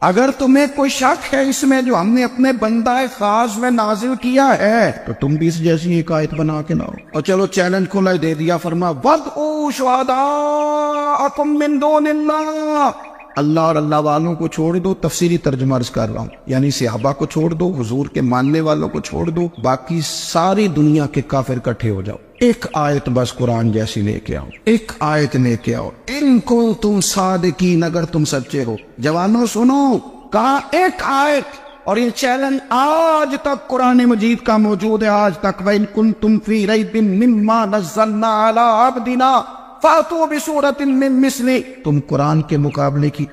اگر تمہیں کوئی شک ہے اس میں جو ہم نے اپنے بندہ خاص میں نازل کیا ہے تو تم بھی اس جیسی ایک آیت بنا کے لاؤ۔ اور چلو چیلنج کھلا ہی دے دیا، فرما وَادْعُوا شُهَدَاءَكُم مِّن دُونِ اللَّهِ، اللہ اور اللہ والوں کو چھوڑ دو، تفسیری ترجمہ عرض کر رہا ہوں، یعنی صحابہ کو چھوڑ دو، حضور کے ماننے والوں کو چھوڑ دو، باقی ساری دنیا کے کافر اکٹھے ہو جاؤ، ایک آیت بس قرآن جیسی لے کے آؤ، ایک آیت لے کے آؤ، ان کو تم صادقین، اگر تم سچے ہو۔ جوانوں سنو، کہا ایک آیت، اور یہ چیلنج آج تک قرآن مجید کا موجود ہے، آج تک۔ وَإِن كُنتُمْ فِي رَيْبٍ مِّمَّا نَزَّلْنَا عَلَىٰ عَبْدِنَا فَأْتُوا بِسُورَةٍ مِّن مِّثْلِهِ، تم قرآن کے مقابلے کی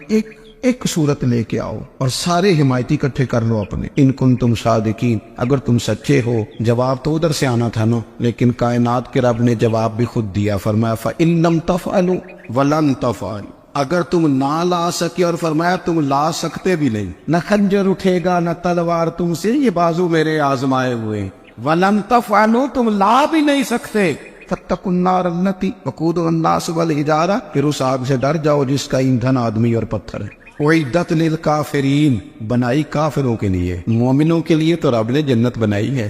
ایک صورت لے کے آؤ اور سارے حمایتی اکٹھے کر لو اپنے۔ ان کنتم صادقین، اگر تم سچے ہو۔ جواب تو ادھر سے آنا تھا نا، لیکن کائنات کے رب نے جواب بھی خود دیا، فرمایا فَإِن لَّمْ تَفْعَلُوا وَلَن تَفْعَلُوا، اگر تم نہ لا سکے، اور فرمایا تم لا سکتے بھی نہیں، نہ خنجر اٹھے گا نہ تلوار تم سے، یہ بازو میرے آزمائے ہوئے، وَلَن تَفْعَلُوا، تم لا بھی نہیں سکتے، فَاتَّقُوا النَّارَ الَّتِي وَقُودُهَا النَّاسُ وَالْحِجَارَةُ، پھر اس آگ سے ڈر جاؤ جس کا ایندھن آدمی اور پتھر ہے۔ اعدت للکافرین، بنائی کافروں کے لیے، مومنوں کے لیے تو رب نے جنت بنائی ہے۔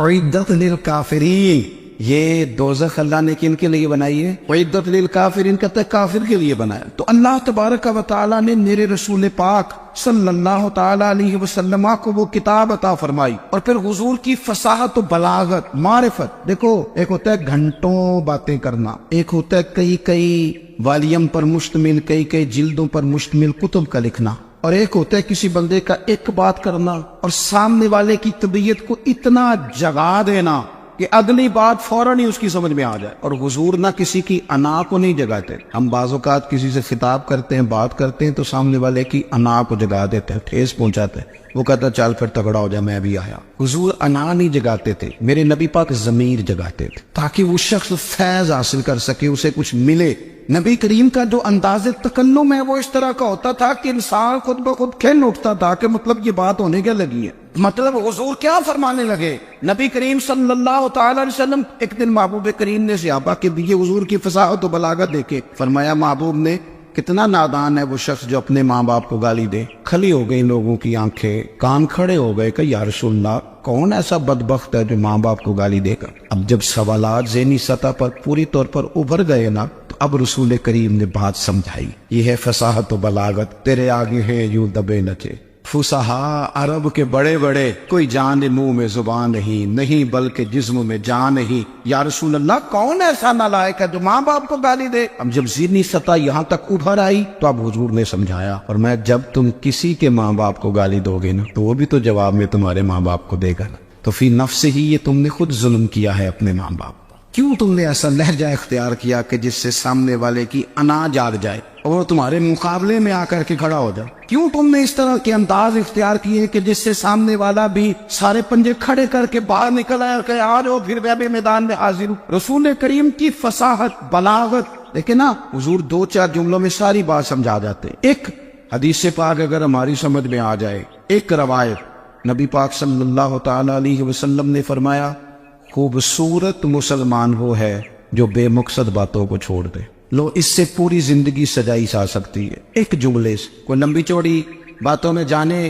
اعدت للکافرین، یہ دوزخ اللہ نے کن کے لیے بنائی ہے؟ اعدت للکافرین کہتا ہے کافر کے لیے بنایا۔ تو اللہ تبارک و تعالیٰ نے میرے رسول پاک صلی اللہ تعالیٰ علیہ وسلم کو وہ کتاب عطا فرمائی، اور پھر حضور کی فصاحت و بلاغت، معرفت۔ دیکھو، ایک ہوتا ہے گھنٹوں باتیں کرنا، ایک ہوتا ہے کئی والیم پر مشتمل، کئی جلدوں پر مشتمل کتب کا لکھنا، اور ایک ہوتا ہے کسی بندے کا ایک بات کرنا اور سامنے والے کی طبیعت کو اتنا جگا دینا کہ اگلی بات فوراً ہی اس کی سمجھ میں آ جائے۔ اور حضور نہ کسی کی انا کو نہیں جگاتے۔ ہم بعض اوقات کسی سے خطاب کرتے ہیں، بات کرتے ہیں، تو سامنے والے کی انا کو جگا دیتے ہیں، ٹھیس پہنچاتے ہیں، وہ کہتا چل پھر تگڑا ہو جا، میں بھی آیا۔ حضور انا نہیں جگاتے تھے، میرے نبی پاک ضمیر جگاتے تھے، تاکہ وہ شخص فیض حاصل کر سکے، اسے کچھ ملے۔ نبی کریم کا جو انداز تکلم ہے وہ اس طرح کا ہوتا تھا کہ انسان خود بخود کھل اٹھتا تھا کہ مطلب یہ بات ہونے کیا لگی ہے، مطلب حضور کیا فرمانے لگے۔ نبی کریم صلی اللہ تعالی علیہ وسلم، ایک دن محبوب کریم نے صحابہ کے دیے حضور کی فصاحت و بلاغت دیکھے، فرمایا محبوب نے کتنا نادان ہے وہ شخص جو اپنے ماں باپ کو گالی دے۔ کھلی ہو گئی لوگوں کی آنکھیں، کان کھڑے ہو گئے کہ یا رسول اللہ، کون ایسا بدبخت ہے جو ماں باپ کو گالی دے گا؟ اب جب سوالات ذہنی سطح پر پوری طور پر ابھر گئے نا، تو اب رسول کریم نے بات سمجھائی۔ یہ ہے فصاحت و بلاغت، تیرے آگے ہے یوں دبے نچے۔ فصحا عرب کے بڑے بڑے، کوئی جان منہ میں زبان نہیں بلکہ جسم میں جان نہیں۔ یا رسول اللہ، کون ایسا نالائق ہے جو ماں باپ کو گالی دے؟ اب جب ذہنی سطح یہاں تک ابھر آئی تو اب حضور نے سمجھایا، اور میں جب تم کسی کے ماں باپ کو گالی دو گے نا، تو وہ بھی تو جواب میں تمہارے ماں باپ کو دے گا نا، تو فی نفس ہی یہ تم نے خود ظلم کیا ہے اپنے ماں باپ۔ کیوں تم نے ایسا لہجہ اختیار کیا کہ جس سے سامنے والے کی انا جاگ جائے اور وہ تمہارے مقابلے میں آ کر کے کھڑا ہو جائے؟ کیوں تم نے اس طرح کے انداز اختیار کیے کہ جس سے سامنے والا بھی سارے پنجے کھڑے کر کے باہر نکل آئے کہ آ جاؤ پھر میں بھی میدان میں حاضر ہوں؟ رسول کریم کی فصاحت، بلاغت دیکھیں نا، حضور 2-4 جملوں میں ساری بات سمجھا جاتے۔ ایک حدیث پاک اگر ہماری سمجھ میں آ جائے، ایک روایت، نبی پاک صلی اللہ تعالی علیہ وسلم نے فرمایا، خوبصورت مسلمان وہ ہے جو بے مقصد باتوں کو چھوڑ دے۔ لو، اس سے پوری زندگی سجائی جا سکتی ہے ایک جملے سے، کوئی لمبی چوڑی باتوں میں جانے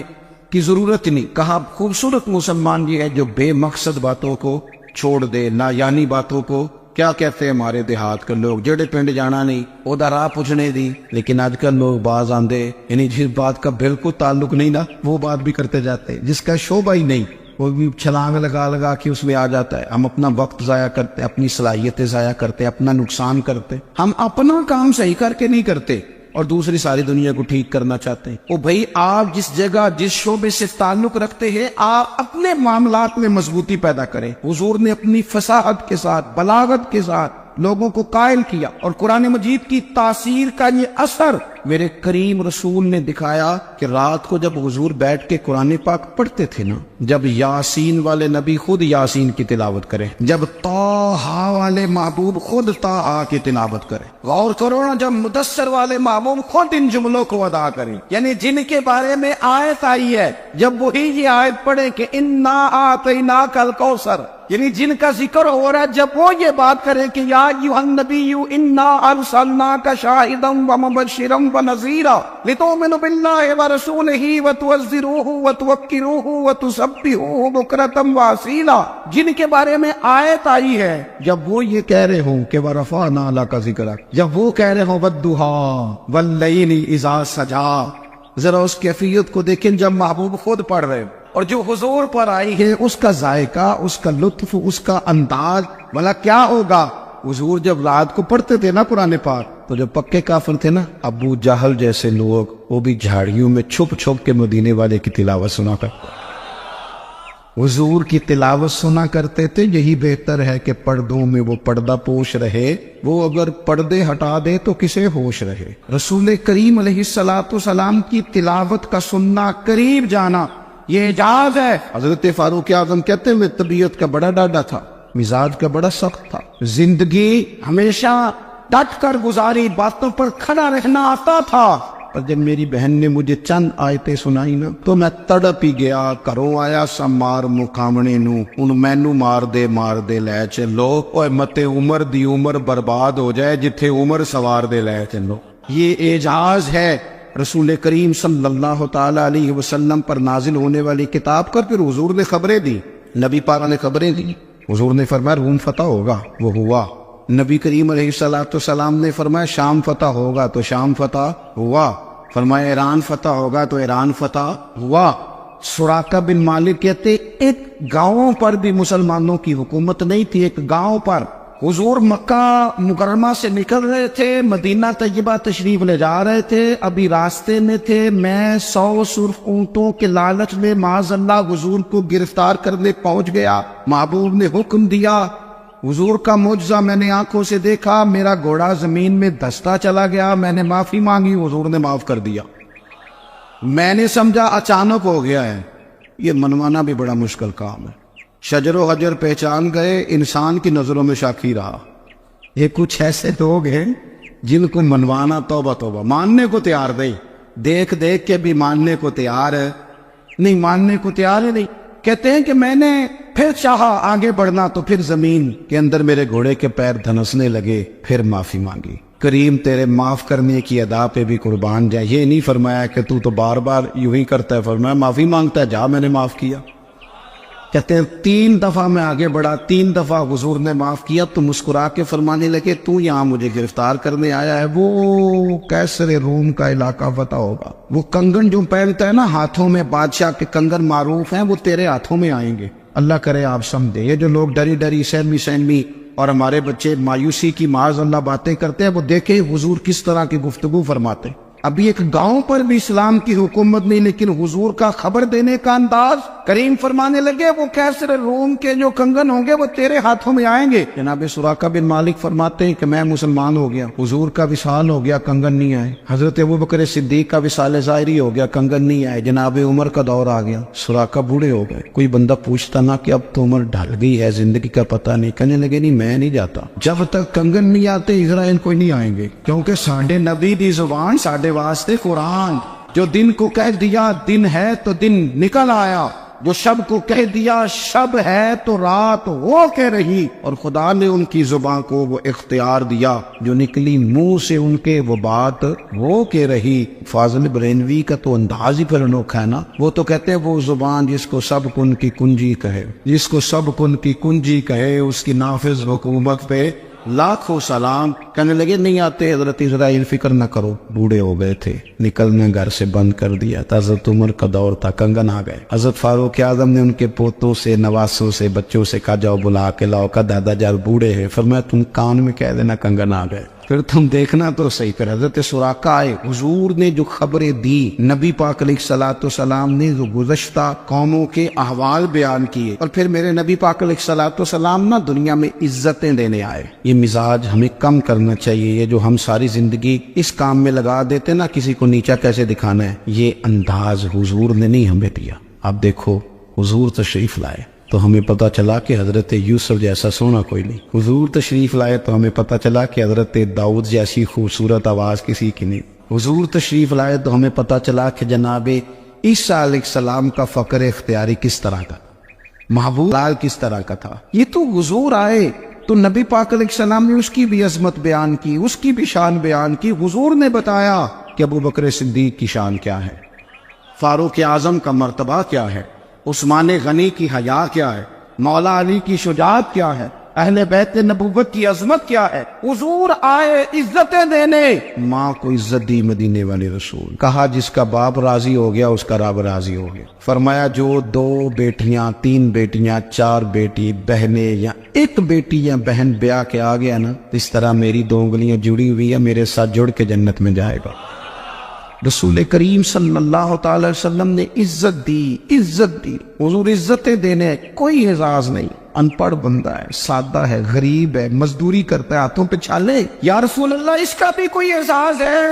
کی ضرورت نہیں۔ کہا خوبصورت مسلمان یہ ہے جو بے مقصد باتوں کو چھوڑ دے، نا یعنی باتوں کو۔ کیا کہتے ہیں ہمارے دیہات کے لوگ، جڑے پنڈ جانا نہیں اودا راہ پوچھنے دی، لیکن آج کل لوگ باز آندے، یعنی جس بات کا بالکل تعلق نہیں نا وہ بات بھی کرتے جاتے ہیں، جس کا شعبہ ہی نہیں وہ بھی چھلانگ لگا کے اس میں آ جاتا ہے۔ ہم اپنا وقت ضائع کرتے، اپنی صلاحیتیں ضائع کرتے، اپنا نقصان کرتے، ہم اپنا کام صحیح کر کے نہیں کرتے اور دوسری ساری دنیا کو ٹھیک کرنا چاہتے ہیں۔ او بھائی، آپ جس جگہ جس شعبے سے تعلق رکھتے ہیں، آپ اپنے معاملات میں مضبوطی پیدا کریں۔ حضور نے اپنی فصاحت کے ساتھ، بلاغت کے ساتھ لوگوں کو قائل کیا، اور قرآن مجید کی تاثیر کا یہ اثر میرے کریم رسول نے دکھایا کہ رات کو جب حضور بیٹھ کے قرآن پاک پڑھتے تھے نا، جب یاسین والے نبی خود یاسین کی تلاوت کرے، جب طٰہٰ والے محبوب خود طٰہٰ کی تلاوت کرے، غور کرو نا، جب مدثر والے محبوب خود ان جملوں کو ادا کریں، یعنی جن کے بارے میں آیت آئی ہے، جب وہی یہ آیت پڑھے کہ انا اعطیناک الکوثر، یعنی جن کا ذکر ہو رہا ہے، جب وہ یہ بات کریں کہ یا ایھا النبی انا ارسلناک شاہدا ومبشرا ونذیرا لتؤمنوا باللہ ورسولہ وتعزروہ وتوقروہ وتسبحوہ بکرۃ واصیلا، جن کے بارے میں آیت آئی ہے جب وہ یہ کہہ رہے ہوں کہ ورفعنا لک ذکرک، جب وہ کہہ رہے ہوں والضحیٰ واللیل اذا سجا، ذرا اس کیفیت کو دیکھیں جب محبوب خود پڑھ رہے اور جو حضور پر آئی ہے اس کا ذائقہ، اس کا لطف، اس کا انداز، بھلا کیا ہوگا؟ حضور جب رات کو پڑھتے تھے نا قرآن پاک تو جو پکے کافر تھے نا، ابو جہل جیسے لوگ، وہ بھی جھاڑیوں میں چھپ چھپ کے مدینے والے کی تلاوت سنا کرتے، حضور کی تلاوت سنا کرتے تھے۔ یہی بہتر ہے کہ پردوں میں وہ پردہ پوش رہے، وہ اگر پردے ہٹا دے تو کسے ہوش رہے۔ رسول کریم علیہ السلام کی تلاوت کا سننا، قریب جانا، یہ اعجاز ہے۔ حضرت فاروق اعظم کہتے ہیں میں طبیعت کا بڑا ڈاڈا تھا، مزاج کا بڑا سخت تھا، زندگی ہمیشہ ڈٹ کر گزاری، باتوں پر کھڑا رہنا آتا تھا، پر جب میری بہن نے مجھے چند آیتیں سنائی نا تو میں تڑپ ہی گیا۔ کروں آیا سا مار مقامنے نو، ان مینو مار دے لے چلو، اوے متے عمر دی عمر برباد ہو جائے جتھے عمر سوار دے لے چلو۔ یہ اعجاز ہے رسول کریم صلی اللہ تعالی علیہ وسلم پر نازل ہونے والی کتاب کا۔ پھر حضور نے خبریں دی، نبی پاک نے خبریں دی، حضور نے فرمایا روم فتح ہوگا، وہ ہوا۔ نبی کریم علیہ السلام نے فرمایا شام فتح ہوگا، تو شام فتح ہوا۔ فرمایا ایران فتح ہوگا، تو ایران فتح ہوا۔ سراقہ بن مالک کہتے ایک گاؤں پر بھی مسلمانوں کی حکومت نہیں تھی، ایک گاؤں پر حضور مکہ مکرمہ سے نکل رہے تھے، مدینہ طیبہ تشریف لے جا رہے تھے، ابھی راستے میں تھے، میں 100 سرخ اونٹوں کے لالچ میں معاذ اللہ حضور کو گرفتار کرنے پہنچ گیا۔ محبوب نے حکم دیا، حضور کا معجزہ میں نے آنکھوں سے دیکھا، میرا گھوڑا زمین میں دھستا چلا گیا، میں نے معافی مانگی، حضور نے معاف کر دیا۔ میں نے سمجھا اچانک ہو گیا ہے، یہ منوانا بھی بڑا مشکل کام ہے۔ شجر و حجر پہچان گئے، انسان کی نظروں میں شاکی رہا۔ یہ کچھ ایسے لوگ ہیں جن کو منوانا توبہ توبہ، ماننے کو تیار نہیں، دیکھ دیکھ کے بھی ماننے کو تیار ہے نہیں، ماننے کو تیار ہے نہیں۔ کہتے ہیں کہ میں نے پھر چاہا آگے بڑھنا تو پھر زمین کے اندر میرے گھوڑے کے پیر دھنسنے لگے، پھر معافی مانگی۔ کریم تیرے معاف کرنے کی ادا پہ بھی قربان جائے، یہ نہیں فرمایا کہ تو بار بار یوں ہی کرتا ہے، فرمایا معافی مانگتا ہے، جا میں نے معاف کیا۔ کہتے ہیں 3 دفعہ میں آگے بڑھا، 3 دفعہ حضور نے معاف کیا تو مسکرا کے فرمانے لگے تو یہاں مجھے گرفتار کرنے آیا ہے، وہ کیسر روم کا علاقہ فتح ہوگا، وہ کنگن جو پہنتا ہے نا ہاتھوں میں، بادشاہ کے کنگن معروف ہیں، وہ تیرے ہاتھوں میں آئیں گے۔ اللہ کرے آپ سمجھے، یہ جو لوگ ڈری ڈری سہمی اور ہمارے بچے مایوسی کی معاذ اللہ باتیں کرتے ہیں، وہ دیکھیں حضور کس طرح کی گفتگو فرماتے۔ ابھی ایک گاؤں پر بھی اسلام کی حکومت نہیں، لیکن حضور کا خبر دینے کا انداز، کریم فرمانے لگے وہ کیسر روم کے جو کنگن ہوں گے وہ تیرے ہاتھوں میں آئیں گے۔ جناب سراقہ بن مالک فرماتے ہیں کہ میں مسلمان ہو گیا، حضور کا وصال ہو گیا، کنگن نہیں آئے۔ حضرت ابوبکر صدیق کا وصال ظاہری ہو گیا، کنگن نہیں آئے۔ جناب عمر کا دور آ گیا، سراقہ بوڑھے ہو گئے۔ کوئی بندہ پوچھتا نا کہ اب تو عمر ڈھل گئی ہے، زندگی کا پتہ نہیں، کہنے لگے نہیں میں نہیں جاتا، جب تک کنگن نہیں آتے اسرائیل کوئی نہیں آئیں گے، کیونکہ ساڈے نبی دی زبان ساڈے واسطے قرآن، جو دن کو کہہ دیا دن ہے تو دن نکل آیا، جو شب کو کہہ دیا شب ہے تو رات ہو کے رہی، اور خدا نے ان کی زبان کو وہ اختیار دیا، جو نکلی منہ سے ان کے وہ بات ہو کے رہی۔ فاضل برینوی کا تو انداز ہی پر انوکھا ہے نا، وہ تو کہتے ہیں وہ زبان جس کو سب کن کی کنجی کہے، جس کو سب کن کی کنجی کہے، اس کی نافذ حکومت پہ لاکھوں سلام۔ کہنے لگے نہیں آتے حضرت اسرائیل، فکر نہ کرو، بوڑھے ہو گئے تھے، نکلنا گھر سے بند کر دیا تھا، حضرت عمر کا دور تھا، کنگن آ گئے۔ حضرت فاروق اعظم نے ان کے پوتوں سے، نواسوں سے، بچوں سے کہا جاؤ بلا کے لاؤ، کا دادا جان بوڑھے ہیں، فرمایا تم کان میں کہہ دینا کنگن آ گئے، پھر تم دیکھنا تو صحیح کر۔ حضرت سراقہ آئے، حضور نے جو خبریں دی، نبی پاک علیہ السلام نے جو گزشتہ قوموں کے احوال بیان کیے، اور پھر میرے نبی پاک علیہ السلام نا دنیا میں عزتیں دینے آئے۔ یہ مزاج ہمیں کم کرنا چاہیے، یہ جو ہم ساری زندگی اس کام میں لگا دیتے نا کسی کو نیچا کیسے دکھانا ہے، یہ انداز حضور نے نہیں ہمیں دیا۔ اب دیکھو حضور تشریف لائے تو ہمیں پتہ چلا کہ حضرت یوسف جیسا سونا کوئی نہیں، حضور تشریف لائے تو ہمیں پتہ چلا کہ حضرت داؤد جیسی خوبصورت آواز کسی کی نہیں، حضور تشریف لائے تو ہمیں پتہ چلا کہ جناب عیسیٰ علیہ السلام کا فقر اختیاری کس طرح کا، محبوب لال کس طرح کا تھا۔ یہ تو حضور آئے، تو نبی پاک علیہ السلام نے اس کی بھی عظمت بیان کی، اس کی بھی شان بیان کی. حضور نے بتایا کہ ابو بکر صدیق کی شان کیا ہے، فاروق اعظم کا مرتبہ کیا ہے، عثمان غنی کی حیا کیا ہے، مولا علی کی شجاعت کیا ہے، اہل بیت نبوت کی عظمت کیا ہے. حضور آئے عزتیں دینے، ماں کو عزت دی مدینے والے رسول. کہا جس کا باپ راضی ہو گیا اس کا رب راضی ہو گیا. فرمایا جو 2 بیٹیاں 3 بیٹیاں 4 بیٹی بہنیں یا 1 بیٹی یا بہن بیاہ کے آ گیا نا، اس طرح میری 2 انگلیاں جڑی ہوئی ہیں، میرے ساتھ جڑ کے جنت میں جائے گا. رسول کریم صلی اللہ تعالی وسلم نے عزت دی. حضور عزتیں دینے، کوئی اعزاز نہیں. ان پڑھ بندہ ہے، سادہ ہے، غریب ہے، مزدوری کرتا ہے، ہاتھوں پہ چھالے، یا رسول اللہ اس کا بھی کوئی اعزاز ہے؟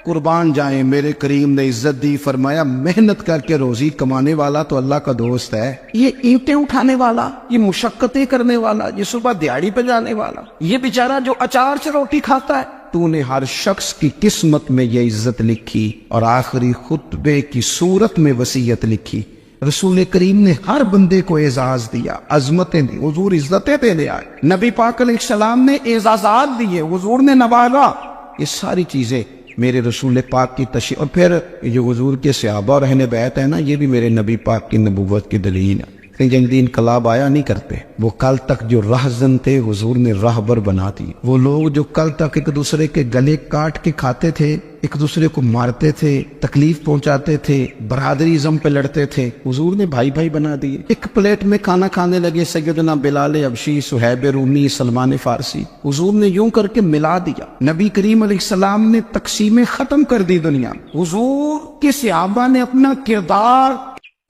قربان جائیں، میرے کریم نے عزت دی. فرمایا محنت کر کے روزی کمانے والا تو اللہ کا دوست ہے. یہ اینٹیں اٹھانے والا، یہ مشقتیں کرنے والا، یہ صبح دیہڑی پہ جانے والا، یہ بیچارہ جو اچار سے روٹی کھاتا ہے، تو نے ہر شخص کی قسمت میں یہ عزت لکھی اور آخری خطبے کی صورت میں وصیت لکھی. رسول کریم نے ہر بندے کو اعزاز دیا، عظمتیں دی. حضور عزتیں دینے آئے. نبی پاک علیہ السلام نے اعزازات دیے، حضور نے نوازا. یہ ساری چیزیں میرے رسول پاک کی تشریح. اور پھر یہ جو حضور کے صحابہ اور اہل بیت ہے نا، یہ بھی میرے نبی پاک کی نبوت کی دلیل ہے. جنگ انقلاب آیا نہیں کرتے. وہ کل تک جو راہزن تھے حضور نے راہبر بنا دی. وہ لوگ جو کل تک ایک دوسرے کے گلے کاٹ کے کھاتے تھے، ایک دوسرے کو مارتے تھے، تکلیف پہنچاتے تھے، برادریزم پہ لڑتے تھے، حضور نے بھائی بھائی بنا دیے. ایک پلیٹ میں کھانا کھانے لگے سیدنا بلال حبشی، صہیب رومی، سلمان فارسی. حضور نے یوں کر کے ملا دیا. نبی کریم علیہ السلام نے تقسیمیں ختم کر دی دنیا. حضور کے صحابہ نے اپنا کردار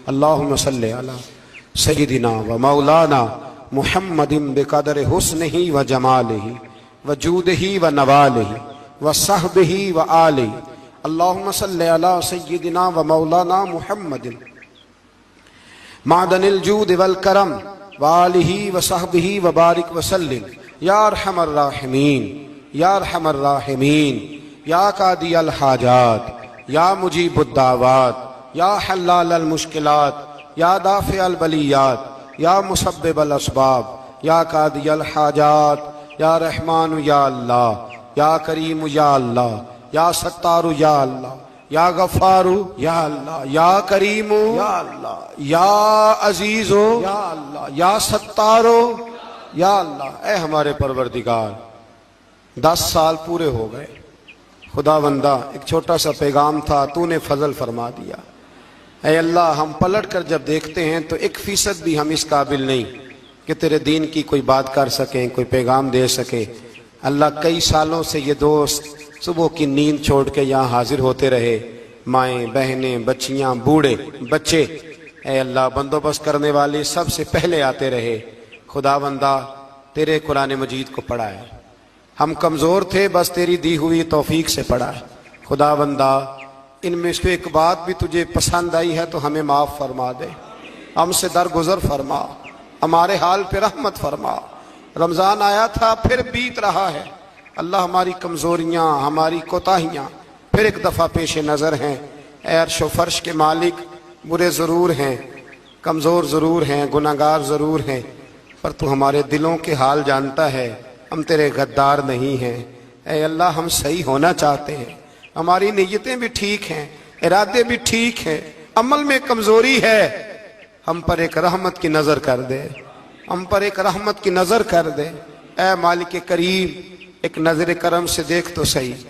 اللہم صلی علی سیدنا و مولانا محمد بقدر حسنہ و جمالہ و جودہ و نوالہ و صحبہ و آلہ. اللہم صلی علی سیدنا و مولانا محمد معدن الجود والکرم و آلہ و صحبہ و بارک وسلم. یا ارحم الراحمین، یا ارحم الراحمین، یا قاضی الحاجات، یا مجیب الدعوات، یا حلال المشکلات، یا دافع البلیات، یا مسبب الاسباب، یا قاضی الحاجات، یا رحمان یا اللہ، یا کریم یا اللہ، یا ستار یا اللہ، یا غفار یا اللہ، یا کریم یا اللہ، یا عزیز یا اللہ، یا ستار یا اللہ. اے ہمارے پروردگار، 10 سال پورے ہو گئے. خدا بندہ ایک چھوٹا سا پیغام تھا، تو نے فضل فرما دیا. اے اللہ، ہم پلٹ کر جب دیکھتے ہیں تو 1% بھی ہم اس قابل نہیں کہ تیرے دین کی کوئی بات کر سکیں، کوئی پیغام دے سکیں. اللہ، کئی سالوں سے یہ دوست صبح کی نیند چھوڑ کے یہاں حاضر ہوتے رہے، مائیں، بہنیں، بچیاں، بوڑھے، بچے. اے اللہ، بندوبست کرنے والے سب سے پہلے آتے رہے. خدا بندہ، تیرے قرآن مجید کو پڑھا ہے. ہم کمزور تھے، بس تیری دی ہوئی توفیق سے پڑھا ہے. خدا بندہ، ان میں سے ایک بات بھی تجھے پسند آئی ہے تو ہمیں معاف فرما دے، ہم سے درگزر فرما، ہمارے حال پہ رحمت فرما. رمضان آیا تھا، پھر بیت رہا ہے. اللہ، ہماری کمزوریاں، ہماری کوتاہیاں پھر ایک دفعہ پیش نظر ہیں. اے عرش و فرش کے مالک، برے ضرور ہیں، کمزور ضرور ہیں، گناہگار ضرور ہیں، پر تو ہمارے دلوں کے حال جانتا ہے. ہم تیرے غدار نہیں ہیں. اے اللہ، ہم صحیح ہونا چاہتے ہیں، ہماری نیتیں بھی ٹھیک ہیں، ارادے بھی ٹھیک ہیں، عمل میں کمزوری ہے. ہم پر ایک رحمت کی نظر کر دے، ہم پر ایک رحمت کی نظر کر دے. اے مالک کریم، ایک نظر کرم سے دیکھ تو صحیح.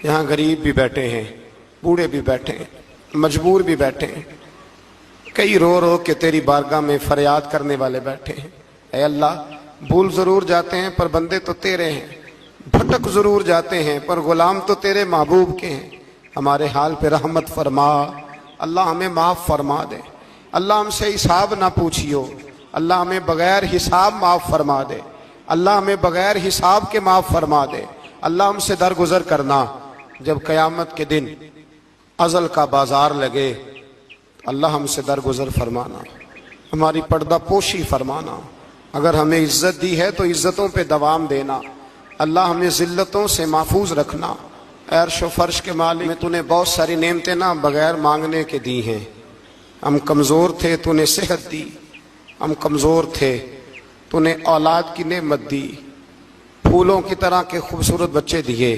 یہاں غریب بھی بیٹھے ہیں، بوڑھے بھی بیٹھے ہیں، مجبور بھی بیٹھے ہیں، کئی رو رو کے تیری بارگاہ میں فریاد کرنے والے بیٹھے ہیں. اے اللہ، بھول ضرور جاتے ہیں پر بندے تو تیرے ہیں، بھٹک ضرور جاتے ہیں پر غلام تو تیرے محبوب کے ہیں. ہمارے حال پہ رحمت فرما. اللہ، ہمیں معاف فرما دے. اللہ، ہم سے حساب نہ پوچھیو. اللہ، ہمیں بغیر حساب معاف فرما دے. اللہ، ہمیں بغیر حساب کے معاف فرما دے. اللہ، ہم سے درگزر کرنا. جب قیامت کے دن ازل کا بازار لگے، اللہ ہم سے درگزر فرمانا، ہماری پردہ پوشی فرمانا. اگر ہمیں عزت دی ہے تو عزتوں پہ دوام دینا. اللہ، ہمیں ذلتوں سے محفوظ رکھنا. اے عرش و فرش کے مالک، میں تو نے بہت ساری نعمتیں نہ بغیر مانگنے کے دی ہیں. ہم کمزور تھے، تو نے صحت دی. ہم کمزور تھے، تو نے اولاد کی نعمت دی. پھولوں کی طرح کے خوبصورت بچے دیے،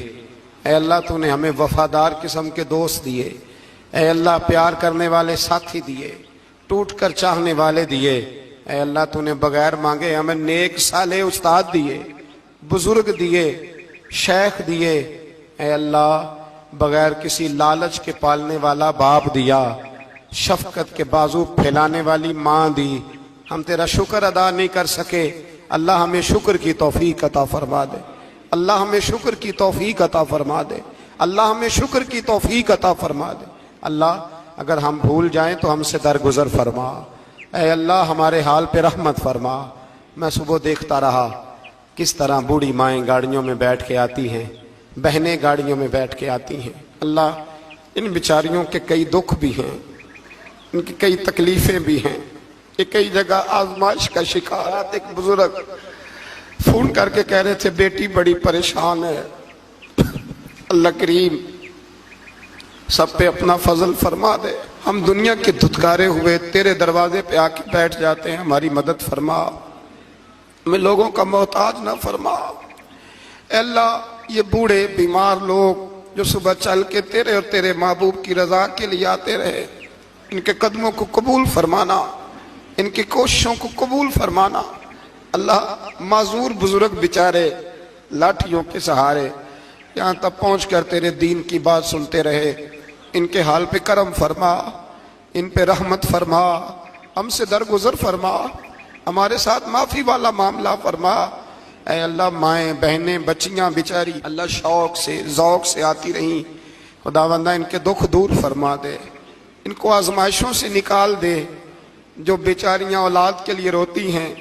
اے اللہ تو نے ہمیں وفادار قسم کے دوست دیے، اے اللہ پیار کرنے والے ساتھی دیے، ٹوٹ کر چاہنے والے دیے، اے اللہ تو نے بغیر مانگے ہمیں نیک صالح استاد دیے، بزرگ دیے، شیخ دیے، اے اللہ بغیر کسی لالچ کے پالنے والا باپ دیا، شفقت کے بازو پھیلانے والی ماں دی۔ ہم تیرا شکر ادا نہیں کر سکے، اللہ ہمیں شکر کی توفیق عطا فرما دے، اللہ ہمیں شکر کی توفیق عطا فرما دے، اللہ ہمیں شکر کی توفیق عطا فرما دے۔ اللہ اگر ہم بھول جائیں تو ہم سے درگزر فرما، اے اللہ ہمارے حال پہ رحمت فرما۔ میں صبح دیکھتا رہا کس طرح بوڑھی مائیں گاڑیوں میں بیٹھ کے آتی ہیں، بہنیں گاڑیوں میں بیٹھ کے آتی ہیں۔ اللہ ان بیچاریوں کے کئی دکھ بھی ہیں، ان کی کئی تکلیفیں بھی ہیں، یہ کئی جگہ آزمائش کا شکار ہے۔ ایک بزرگ فون کر کے کہہ رہے تھے بیٹی بڑی پریشان ہے، اللہ کریم سب پہ اپنا فضل فرما دے، ہم دنیا کے دھتکارے ہوئے تیرے دروازے پہ آ کے بیٹھ جاتے ہیں، ہماری مدد فرما، ہمیں لوگوں کا محتاج نہ فرما۔ اے اللہ یہ بوڑھے بیمار لوگ جو صبح چل کے تیرے اور تیرے محبوب کی رضا کے لیے آتے رہے، ان کے قدموں کو قبول فرمانا، ان کی کوششوں کو قبول فرمانا۔ اللہ معذور بزرگ بیچارے لاٹھیوں کے سہارے یہاں تک پہنچ کر تیرے دین کی بات سنتے رہے، ان کے حال پہ کرم فرما، ان پہ رحمت فرما، ہم سے درگزر فرما، ہمارے ساتھ معافی والا معاملہ فرما۔ اے اللہ مائیں بہنیں بچیاں بیچاری اللہ شوق سے ذوق سے آتی رہیں، خداوندہ ان کے دکھ دور فرما دے، ان کو آزمائشوں سے نکال دے۔ جو بیچاریاں اولاد کے لیے روتی ہیں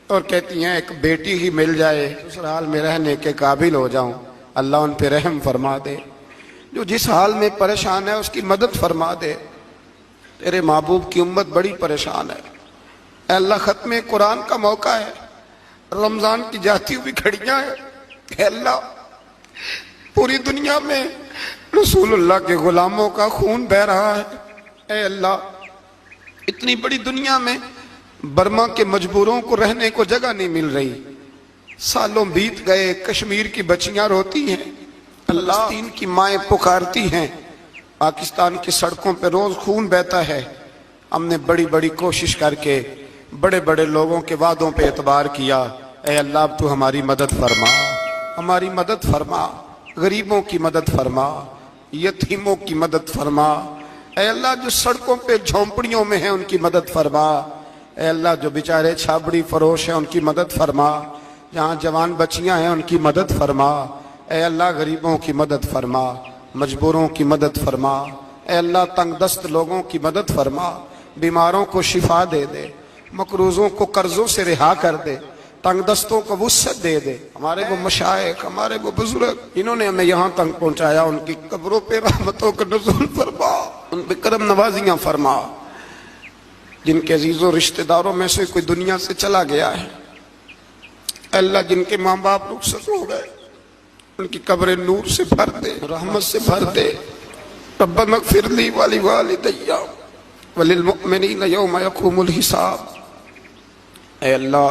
اور کہتی ہیں ایک بیٹی ہی مل جائے سسرال میں رہنے کے قابل ہو جاؤں، اللہ ان پہ رحم فرما دے۔ جو جس حال میں پریشان ہے اس کی مدد فرما دے، تیرے محبوب کی امت بڑی پریشان ہے۔ اے اللہ ختم قرآن کا موقع ہے، رمضان کی جاتی ہوئی گھڑیاں ہیں، اے اللہ پوری دنیا میں رسول اللہ کے غلاموں کا خون بہہ رہا ہے۔ اے اللہ اتنی بڑی دنیا میں برما کے مجبوروں کو رہنے کو جگہ نہیں مل رہی، سالوں بیت گئے، کشمیر کی بچیاں روتی ہیں، فلسطین کی مائیں پکارتی ہیں، پاکستان کی سڑکوں پہ روز خون بہتا ہے۔ ہم نے بڑی بڑی کوشش کر کے بڑے بڑے لوگوں کے وعدوں پہ اعتبار کیا، اے اللہ اب تو ہماری مدد فرما، ہماری مدد فرما، غریبوں کی مدد فرما، یتیموں کی مدد فرما۔ اے اللہ جو سڑکوں پہ جھونپڑیوں میں ہیں ان کی مدد فرما، اے اللہ جو بیچارے چھابڑی فروش ہیں ان کی مدد فرما، جہاں جوان بچیاں ہیں ان کی مدد فرما۔ اے اللہ غریبوں کی مدد فرما، مجبوروں کی مدد فرما، اے اللہ تنگ دست لوگوں کی مدد فرما، بیماروں کو شفا دے دے، مقروضوں کو قرضوں سے رہا کر دے، تنگ دستوں کو وسعت دے دے۔ ہمارے وہ مشائخ، ہمارے وہ بزرگ جنہوں نے ہمیں یہاں تک پہنچایا ان کی قبروں پہ رحمتوں کا نزول فرما، ان پہ کرم نوازیاں فرما۔ جن کے عزیز و رشتہ داروں میں سے کوئی دنیا سے چلا گیا ہے، اللہ جن کے ماں باپ رخصت ہو گئے ان کی قبریں نور سے بھر دے، رحمت سے بھر دے۔ ربنا اغفر لی ولوالدی وللمؤمنین یوم یقوم الحساب۔ اے اللہ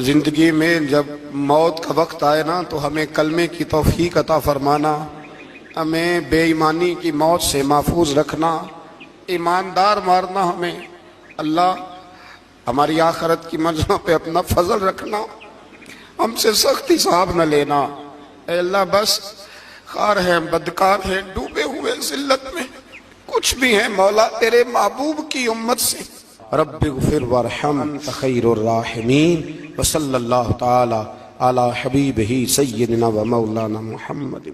زندگی میں جب موت کا وقت آئے نا تو ہمیں کلمے کی توفیق عطا فرمانا، ہمیں بے ایمانی کی موت سے محفوظ رکھنا، ایماندار مارنا ہمیں۔ اللہ ہماری آخرت کی منزلوں پہ اپنا فضل رکھنا، ہم سے سخت حساب نہ لینا۔ اے اللہ بس خار ہیں، بدکار ہیں، ڈوبے ہوئے ذلت میں کچھ بھی ہیں مولا تیرے محبوب کی امت سے۔ رب اغفر وارحم انت خیر الراحمین، وصلی اللہ تعالی علی حبیبہ سیدنا و مولانا محمد۔